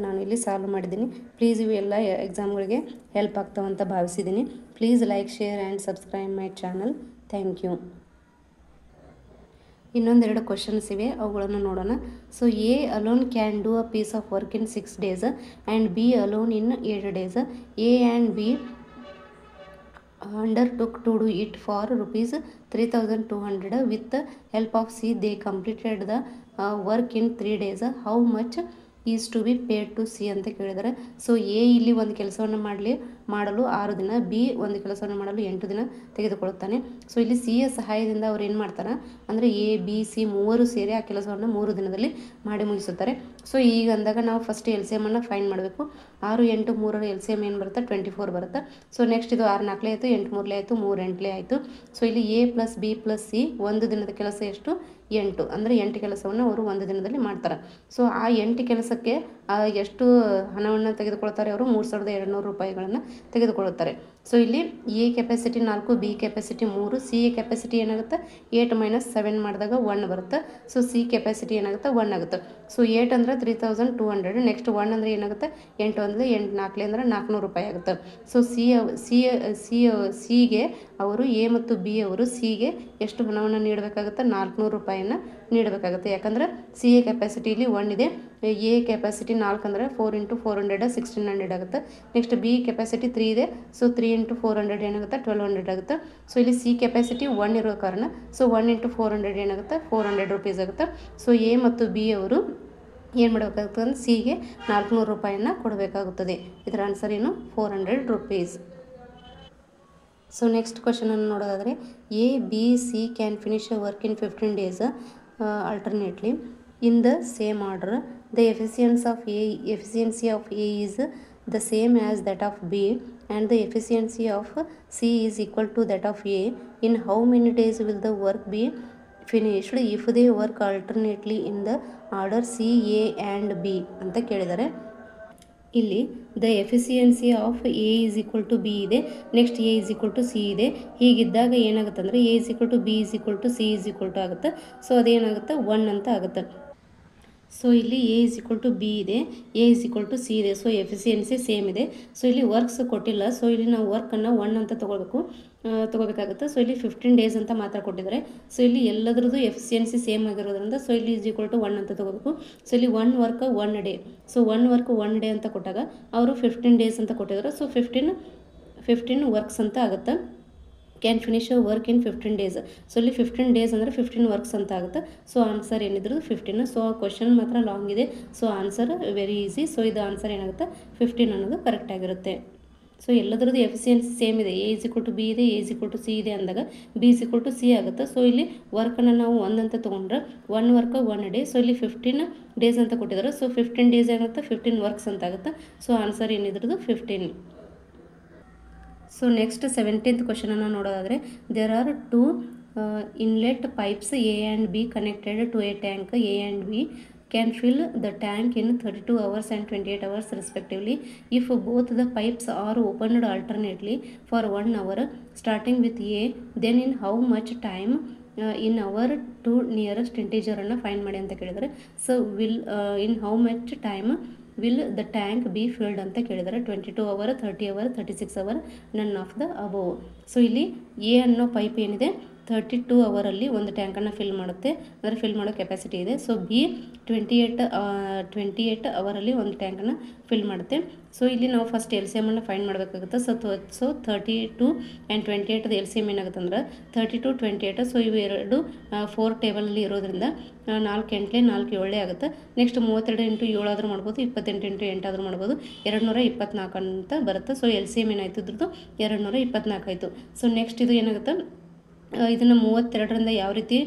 ನಾನು ಇಲ್ಲಿ ಸಾಲ್ವ್ ಮಾಡಿದ್ದೀನಿ. ಪ್ಲೀಸ್ ಇವೆಲ್ಲ ಎಕ್ಸಾಮ್ಗಳಿಗೆ ಹೆಲ್ಪ್ ಆಗ್ತಾವಂತ ಭಾವಿಸಿದ್ದೀನಿ. Please like, share and subscribe my channel. Thank you. ಇನ್ನೊಂದೆರಡು ಕ್ವಶನ್ಸ್ ಇವೆ, ಅವುಗಳನ್ನು ನೋಡೋಣ. So A alone can do a piece of work in 6 days and B alone in 8 days. A and B undertook to do it for rupees 3200 with the help of C. They completed the work in 3 days. How much is to be paid to C ಅಂತ ಕೇಳಿದ್ದಾರೆ. So A ಇಲ್ಲಿ ಒಂದು ಕೆಲಸವನ್ನು ಮಾಡಲು 6 ದಿನ, B ಒಂದು ಕೆಲಸವನ್ನು ಮಾಡಲು 8 ದಿನ ತೆಗೆದುಕೊಳ್ಳುತ್ತಾನೆ. ಸೊ ಇಲ್ಲಿ ಸಿ ಯ ಸಹಾಯದಿಂದ ಅವ್ರು ಏನು ಮಾಡ್ತಾರೆ ಅಂದರೆ ಎ ಬಿ ಸಿ ಮೂವರು ಸೇರಿ ಆ ಕೆಲಸವನ್ನು 3 ದಿನದಲ್ಲಿ ಮಾಡಿ ಮುಗಿಸುತ್ತಾರೆ. ಸೊ ಈಗ ಅಂದಾಗ ನಾವು ಫಸ್ಟ್ ಎಲ್ ಸಿ ಎಮನ್ನು ಫೈಂಡ್ ಮಾಡಬೇಕು. 6 8 3ರ ಎಲ್ ಸಿ ಎಮ್ ಏನು ಬರುತ್ತೆ, 24 ಬರುತ್ತೆ. ಸೊ ನೆಕ್ಸ್ಟ್ ಇದು 6 4 ಆಯಿತು, 8 3 ಆಯಿತು, 3 8 ಆಯಿತು. ಸೊ ಇಲ್ಲಿ ಎ + ಬಿ + ಸಿ ಒಂದು ದಿನದ ಕೆಲಸ ಎಷ್ಟು, 8. ಅಂದರೆ 8 ಕೆಲಸವನ್ನು ಅವರು ಒಂದು ದಿನದಲ್ಲಿ ಮಾಡ್ತಾರೆ. ಸೊ ಆ 8 ಕೆಲಸಕ್ಕೆ ಎಷ್ಟು ಹಣವನ್ನು ತೆಗೆದುಕೊಳ್ತಾರೆ ಅವರು, 3200 ರೂಪಾಯಿಗಳನ್ನು ತೆಗೆದುಕೊಳ್ಳುತ್ತಾರೆ. ಸೊ ಇಲ್ಲಿ A capacity 4, B capacity 3, C A capacity ಏನಾಗುತ್ತೆ 8 - 7 ಮಾಡಿದಾಗ 1 ಬರುತ್ತೆ. ಸೊ ಸಿ ಕೆಪಾಸಿಟಿ ಏನಾಗುತ್ತೆ 1 ಆಗುತ್ತೆ. ಸೊ 8 ಅಂದರೆ 3200, ನೆಕ್ಸ್ಟ್ 1 ಅಂದರೆ ಏನಾಗುತ್ತೆ 8 ಅಂದರೆ 8 4 ಅಂದರೆ 400 ರೂಪಾಯಿ ಆಗುತ್ತೆ. ಸೊ ಸಿಗೆ ಅವರು ಎ ಮತ್ತು ಬಿ ಅವರು ಸಿಗೆ ಎಷ್ಟು ಹಣವನ್ನು ನೀಡಬೇಕಾಗುತ್ತೆ, 400 ರೂಪಾಯಿಯನ್ನು ನೀಡಬೇಕಾಗುತ್ತೆ. ಯಾಕಂದರೆ ಸಿ ಎ ಕೆಪಾಸಿಟಿಲಿ 1 ಇದೆ, ಎ ಕೆಪಾಸಿಟಿ 4 ಅಂದರೆ 4 × 400 1600 ಆಗುತ್ತೆ. ನೆಕ್ಸ್ಟ್ ಬಿ ಕೆಪಾಸಿಟಿ 3 ಇದೆ, ಸೊ 3 × 400 ಏನಾಗುತ್ತೆ 1200 ಆಗುತ್ತೆ. ಸೊ ಇಲ್ಲಿ ಸಿ ಕೆಪಾಸಿಟಿ 1 ಇರೋ ಕಾರಣ ಸೊ 1 × 400 ಏನಾಗುತ್ತೆ 400 ರೂಪೀಸ್ ಆಗುತ್ತೆ. ಸೊ ಎ ಮತ್ತು ಬಿ ಅವರು ಏನು ಮಾಡಬೇಕಾಗುತ್ತೆ ಅಂದರೆ ಸಿಗೆ 400 ರೂಪಾಯಿಯನ್ನು ಕೊಡಬೇಕಾಗುತ್ತದೆ. ಇದರ ಆನ್ಸರ್ ಏನು, 400 ರೂಪೀಸ್. ಸೊ ನೆಕ್ಸ್ಟ್ ಕ್ವಶನನ್ನು ನೋಡೋದಾದರೆ, A B C can finish work in 15 days alternately in the same order. The efficiency of A is the same as that of B and the efficiency of C is equal to that of A. In how many days will the work be finished if they work alternately in the order C, A and B ಅಂತ ಕೇಳಿದ್ದಾರೆ. ಇಲ್ಲಿ the efficiency of A is equal to B ಇದೆ, next A is equal to C ಇದೆ. ಹೀಗಿದ್ದಾಗ ಏನಾಗುತ್ತೆ ಅಂದರೆ A is equal to B is equal to C is equal to ಆಗುತ್ತೆ. So ಅದೇನಾಗುತ್ತೆ 1 ಅಂತ ಆಗುತ್ತೆ. ಸೊ ಇಲ್ಲಿ A is equal to B ಇದೆ, A is equal to C ಇದೆ. ಸೊ ಎಫಿಸಿಯನ್ಸಿ ಸೇಮ್ ಇದೆ. ಸೊ ಇಲ್ಲಿ ವರ್ಕ್ಸ್ ಕೊಟ್ಟಿಲ್ಲ, ಸೊ ಇಲ್ಲಿ ನಾವು ವರ್ಕನ್ನು 1 ಅಂತ ತೊಗೋಬೇಕಾಗುತ್ತೆ. ಸೊ ಇಲ್ಲಿ 15 days ಅಂತ ಮಾತ್ರ ಕೊಟ್ಟಿದ್ದಾರೆ. ಸೊ ಇಲ್ಲಿ ಎಲ್ಲದ್ರದ್ದು ಎಫಿಸಿಯನ್ಸಿ ಸೇಮ್ ಆಗಿರೋದ್ರಿಂದ ಸೊ ಇಲ್ಲಿ ಈಸ್ ಈಕ್ವಲ್ ಟು 1 ಅಂತ ತೊಗೋಬೇಕು. ಸೊ ಇಲ್ಲಿ 1 work 1 day, so 1 work 1 day ಅಂತ ಕೊಟ್ಟಾಗ ಅವರು 15 days ಅಂತ ಕೊಟ್ಟಿದ್ದಾರೆ. ಸೊ 15 ವರ್ಕ್ಸ್ ಅಂತ ಆಗುತ್ತೆ. Can finish work in 15 days. So ಇಲ್ಲಿ 15 days ಅಂದರೆ 15 ವರ್ಕ್ಸ್ ಅಂತ ಆಗುತ್ತೆ. ಸೊ ಆನ್ಸರ್ ಏನಿದ್ರು 15. ಸೊ ಕ್ವಶನ್ ಮಾತ್ರ ಲಾಂಗ್ ಇದೆ, so answer very easy. So ಇದು ಆನ್ಸರ್ ಏನಾಗುತ್ತೆ 15 ಅನ್ನೋದು ಕರೆಕ್ಟ್ ಆಗಿರುತ್ತೆ. ಸೊ ಎಲ್ಲದರದ್ದು ಎಫಿಸಿಯನ್ಸಿ ಸೇಮ್ ಇದೆ, A is equal to B ಇದೆ, A is equal to C ಇದೆ ಅಂದಾಗ B is equal to C ಆಗುತ್ತೆ. ಸೊ ಇಲ್ಲಿ ವರ್ಕನ್ನು ನಾವು 1 ಅಂತ ತೊಗೊಂಡ್ರೆ 1 ವರ್ಕ್ 1 ಡೇ. ಸೊ ಇಲ್ಲಿ 15 days ಅಂತ ಕೊಟ್ಟಿದ್ದಾರೆ. ಸೊ 15 days ಆಗುತ್ತೆ, 15 ವರ್ಕ್ಸ್ ಅಂತ ಆಗುತ್ತೆ. ಸೊ ಆನ್ಸರ್ ಏನಿದ್ರದ್ದು 15. ಸೊ ನೆಕ್ಸ್ಟ್ 17th ಕ್ವಶನನ್ನು ನೋಡೋದಾದರೆ, there are 2 inlet pipes A and B connected to a tank. A and B can fill the tank in 32 hours and 28 hours respectively. If both the pipes are opened alternately for 1 hour starting with A, then in how much time in hour to nearest ಇಂಟೀಜರನ್ನು find ಮಾಡಿ ಅಂತ ಕೇಳಿದರೆ. So will in how much time will the tank be filled ಅಂತ ಕೇಳಿದರೆ. 22 hour, 30 hour, 36 hour, none of the above. So ಇಲ್ಲಿ A ಅನ್ನೋ pipe ಏನಿದೆ 32 ಅವರಲ್ಲಿ ಒಂದು ಟ್ಯಾಂಕನ್ನು ಫಿಲ್ ಮಾಡುತ್ತೆ, ಅಂದರೆ ಫಿಲ್ ಮಾಡೋ ಕೆಪಾಸಿಟಿ ಇದೆ. ಸೊ ಬಿ 28 ಅವರಲ್ಲಿ ಒಂದು ಟ್ಯಾಂಕನ್ನು ಫಿಲ್ ಮಾಡುತ್ತೆ. ಸೊ ಇಲ್ಲಿ ನಾವು ಫಸ್ಟ್ ಎಲ್ ಸಿ ಎಮನ್ನು ಫೈಂಡ್ ಮಾಡಬೇಕಾಗುತ್ತೆ. So 32 and 28 L C M ಏನಾಗುತ್ತೆ ಅಂದ್ರೆ 32, 28. ಸೊ ಇವು ಎರಡು 4 ಟೇಬಲಲ್ಲಿ ಇರೋದ್ರಿಂದ 4 8 4 7 ಆಗುತ್ತೆ. ನೆಕ್ಸ್ಟ್ 32 ಇಂಟು 7 ಆದರೂ ಮಾಡ್ಬೋದು, 28 ಇಂಟು 8 ಆದರೂ ಮಾಡ್ಬೋದು. 224 ಅಂತ ಬರುತ್ತೆ. ಸೊ ಎಲ್ ಸಿ ಎಮ್ ಏನಾಯಿತು ಇದ್ರದ್ದು 224 ಆಯಿತು. ಸೊ ನೆಕ್ಸ್ಟ್ ಇದು ಏನಾಗುತ್ತೆ, ಇದನ್ನು 32ರಿಂದ ಯಾವ ರೀತಿ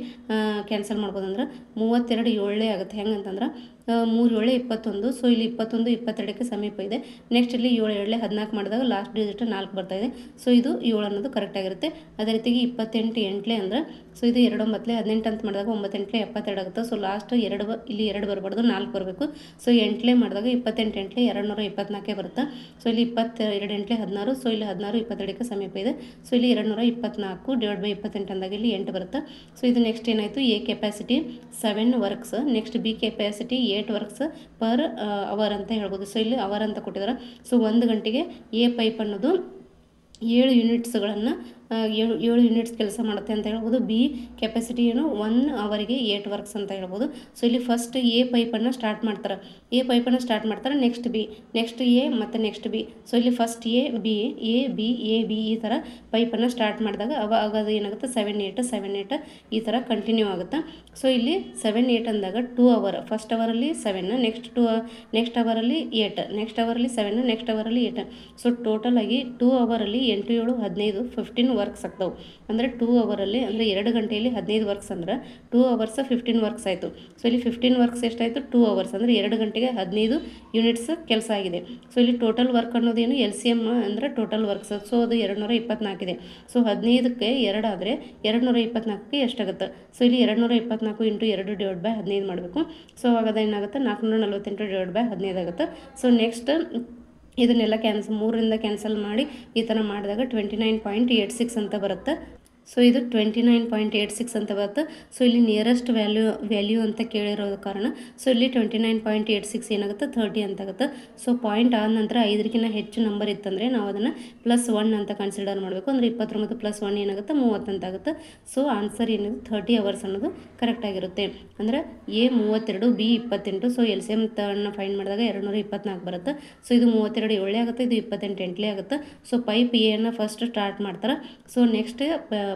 ಕ್ಯಾನ್ಸಲ್ ಮಾಡ್ಬೋದು ಅಂದ್ರೆ 32 7 ಆಗುತ್ತೆ. ಹೆಂಗಂತಂದ್ರೆ 3 7 21. ಸೊ ಇಲ್ಲಿ 21 22ಕ್ಕೆ ಸಮೀಪ ಇದೆ. ನೆಕ್ಸ್ಟ್ ಇಲ್ಲಿ 7 7 14 ಮಾಡಿದಾಗ ಲಾಸ್ಟ್ ಡಿಜಿಟ್ 4 ಬರ್ತಾಯಿದೆ. ಸೊ ಇದು 7 ಅನ್ನೋದು ಕರೆಕ್ಟಾಗಿರುತ್ತೆ. ಅದೇ ರೀತಿಗೆ 28 8 ಅಂದರೆ ಸೊ ಇದು 2 9 18 ಅಂತ ಮಾಡಿದಾಗ 9 8 72 ಆಗುತ್ತೆ. ಸೊ ಲಾಸ್ಟ್ ಇಲ್ಲಿ 2 ಬರಬಾರ್ದು, 4 ಬರಬೇಕು. ಸೊ 8 ಮಾಡಿದಾಗ 28 8 224 ಬರುತ್ತೆ. ಸೊ ಇಲ್ಲಿ 22 8 16. ಸೊ ಇಲ್ಲಿ 16 22ಕ್ಕೆ ಸಮೀಪ ಇದೆ. ಸೊ ಇಲ್ಲಿ 224 ಡಿವೈಡ್ ಬೈ 28 ಅಂದಾಗ ಇಲ್ಲಿ 8 ಬರುತ್ತೆ. ಸೊ ಇದು ನೆಕ್ಸ್ಟ್ ಏನಾಯಿತು, A capacity 7 works, next B capacity 8 works per hour ಅಂತ ಹೇಳ್ಬೋದು. ಸೊ ಇಲ್ಲಿ ಅವರ್ ಅಂತ ಕೊಟ್ಟಿದ್ದಾರೆ. ಸೊ 1 ಗಂಟೆಗೆ ಎ ಪೈಪ್ ಅನ್ನೋದು 7 ಯೂನಿಟ್ಸ್ಗಳನ್ನು 7 ಯೂನಿಟ್ಸ್ ಕೆಲಸ ಮಾಡುತ್ತೆ ಅಂತ ಹೇಳ್ಬೋದು. ಬಿ ಕೆಪಾಸಿಟಿ ಏನು 1 ಅವರಿಗೆ 8 ವರ್ಕ್ಸ್ ಅಂತ ಹೇಳ್ಬೋದು. ಸೊ ಇಲ್ಲಿ ಫಸ್ಟ್ ಎ ಪೈಪನ್ನು ಸ್ಟಾರ್ಟ್ ಮಾಡ್ತಾರೆ, ನೆಕ್ಸ್ಟ್ ಬಿ, ನೆಕ್ಸ್ಟ್ ಎ ಮತ್ತು ನೆಕ್ಸ್ಟ್ ಬಿ. ಸೊ ಇಲ್ಲಿ ಫಸ್ಟ್ ಎ ಬಿ ಈ ಥರ ಪೈಪನ್ನು ಸ್ಟಾರ್ಟ್ ಮಾಡಿದಾಗ ಅವಾಗ ಅದು ಏನಾಗುತ್ತೆ 7 8 7 8 ಈ ಥರ ಕಂಟಿನ್ಯೂ ಆಗುತ್ತೆ. ಸೊ ಇಲ್ಲಿ 7 8 ಅಂದಾಗ 2 ಅವರ್, ಫಸ್ಟ್ ಅವರಲ್ಲಿ 7, ನೆಕ್ಸ್ಟ್ ಅವರಲ್ಲಿ 8, ನೆಕ್ಸ್ಟ್ ಅವರಲ್ಲಿ 7, ನೆಕ್ಸ್ಟ್ ಅವರಲ್ಲಿ 8. ಸೊ ಟೋಟಲ್ ಆಗಿ 2 ಅವರಲ್ಲಿ 8 7 15 15 ವರ್ಕ್ಸ್ ಆಗ್ತಾವೆ. ಅಂದರೆ 2 ಅವರಲ್ಲಿ ಅಂದರೆ 2 ಗಂಟೆಯಲ್ಲಿ 15 ವರ್ಕ್ಸ್ ಅಂದ್ರೆ 2 ಅವರ್ಸ್ 15 ವರ್ಕ್ಸ್ ಆಯಿತು. ಸೊ ಇಲ್ಲಿ 15 ವರ್ಕ್ಸ್ ಎಷ್ಟಾಯಿತು 2 ಅವರ್ಸ್ ಅಂದರೆ 2 ಗಂಟೆಗೆ 15 ಯೂನಿಟ್ಸ್ ಕೆಲಸ ಆಗಿದೆ. ಸೊ ಇಲ್ಲಿ ಟೋಟಲ್ ವರ್ಕ್ ಅನ್ನೋದೇನು ಎಲ್ ಸಿ ಎಮ್ ಅಂದರೆ ಟೋಟಲ್ ವರ್ಕ್ಸ್. ಸೊ ಅದು 224 ಇದೆ. ಸೊ 15ಕ್ಕೆ 2 ಆದರೆ 224ಕ್ಕೆ ಎಷ್ಟಾಗುತ್ತೆ. ಸೊ ಇಲ್ಲಿ 224 ಇಂಟು 2 ಡಿವೈಡ್ ಬೈ 15 ಮಾಡಬೇಕು. ಸೊ ಆವಾಗ ಏನಾಗುತ್ತೆ 448 ಡಿವೈಡ್ ಬೈ 15 ಆಗುತ್ತೆ. ಸೊ ನೆಕ್ಸ್ಟ್ ಇದನ್ನೆಲ್ಲ 3ರಿಂದ ಕ್ಯಾನ್ಸಲ್ ಮಾಡಿ ಈ ಥರ ಮಾಡಿದಾಗ 29.86 ಅಂತ ಬರುತ್ತೆ. ಸೊ ಇದು 29.86 ಅಂತ ಬರುತ್ತೆ. ಸೊ ಇಲ್ಲಿ ನಿಯರೆಸ್ಟ್ ವ್ಯಾಲ್ಯೂ ಅಂತ ಕೇಳಿರೋ ಕಾರಣ ಸೊ ಇಲ್ಲಿ 29.86 ಏನಾಗುತ್ತೆ 30 ಅಂತ ಆಗುತ್ತೆ. ಸೊ ಪಾಯಿಂಟ್ ಆದ ನಂತರ 5ಕ್ಕಿಂತ ಹೆಚ್ಚು ನಂಬರ್ ಇತ್ತಂದರೆ ನಾವು ಅದನ್ನು +1 ಅಂತ ಕನ್ಸಿಡರ್ ಮಾಡಬೇಕು. ಅಂದರೆ 29 + 1 ಏನಾಗುತ್ತೆ 30 ಅಂತ ಆಗುತ್ತೆ. ಸೊ ಆನ್ಸರ್ ಏನಿದೆ 30 ಅವರ್ಸ್ ಅನ್ನೋದು ಕರೆಕ್ಟಾಗಿರುತ್ತೆ. ಅಂದರೆ A 32, B 28. So L C M find ಮಾಡಿದಾಗ 224 ಬರುತ್ತೆ. ಸೊ ಇದು 32 7 ಆಗುತ್ತೆ, ಇದು 28 8 ಆಗುತ್ತೆ. ಸೊ ಪೈಪ್ ಎ ಅನ್ನು ಫಸ್ಟ್ ಸ್ಟಾರ್ಟ್ ಮಾಡ್ತಾರೆ. So next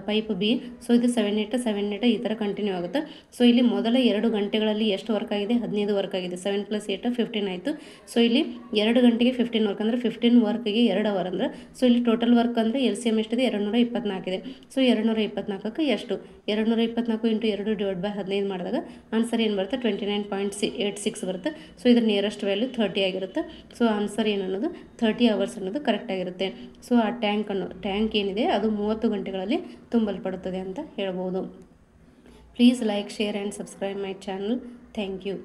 pipe B. So ಇದು 7 8 7 8 ಈ ಥರ ಕಂಟಿನ್ಯೂ ಆಗುತ್ತೆ. ಸೊ ಇಲ್ಲಿ ಮೊದಲ 2 ಗಂಟೆಗಳಲ್ಲಿ ಎಷ್ಟು ವರ್ಕ್ ಆಗಿದೆ 15 ವರ್ಕ್ ಆಗಿದೆ. 7 + 8 15 ಆಯಿತು. ಸೊ ಇಲ್ಲಿ 2 ಗಂಟೆಗೆ 15 ವರ್ಕ್ ಅಂದರೆ 15 ವರ್ಕ್ಗೆ 2 ಅವರ್ ಅಂದರೆ ಸೊ ಇಲ್ಲಿ ಟೋಟಲ್ ವರ್ಕ್ ಅಂದರೆ ಎಲ್ ಸಿ ಎಮ್ ಎಷ್ಟಿದೆ 224 ಇದೆ. ಸೊ 224ಕ್ಕೆ ಎಷ್ಟು 224 ಇಂಟು 2 ಡಿವೈಡ್ ಬೈ 15 ಮಾಡಿದಾಗ ಆನ್ಸರ್ ಏನು ಬರುತ್ತೆ 29.86 ಬರುತ್ತೆ. ಸೊ ಇದ್ರ ನಿಯರೆಸ್ಟ್ ವ್ಯಾಲ್ಯೂ 30 ಆಗಿರುತ್ತೆ. ಸೊ ಆನ್ಸರ್ ಏನು ಅನ್ನೋದು 30 ಅವರ್ಸ್ ಅನ್ನೋದು ಕರೆಕ್ಟಾಗಿರುತ್ತೆ. ಸೊ ಆ ಟ್ಯಾಂಕ್ ಏನಿದೆ ಅದು 30 ಗಂಟೆಗಳಲ್ಲಿ ತುಂಬಲ್ಪಡುತ್ತದೆ ಅಂತ ಹೇಳ್ಬೋದು. Please like, share and subscribe my channel. Thank you.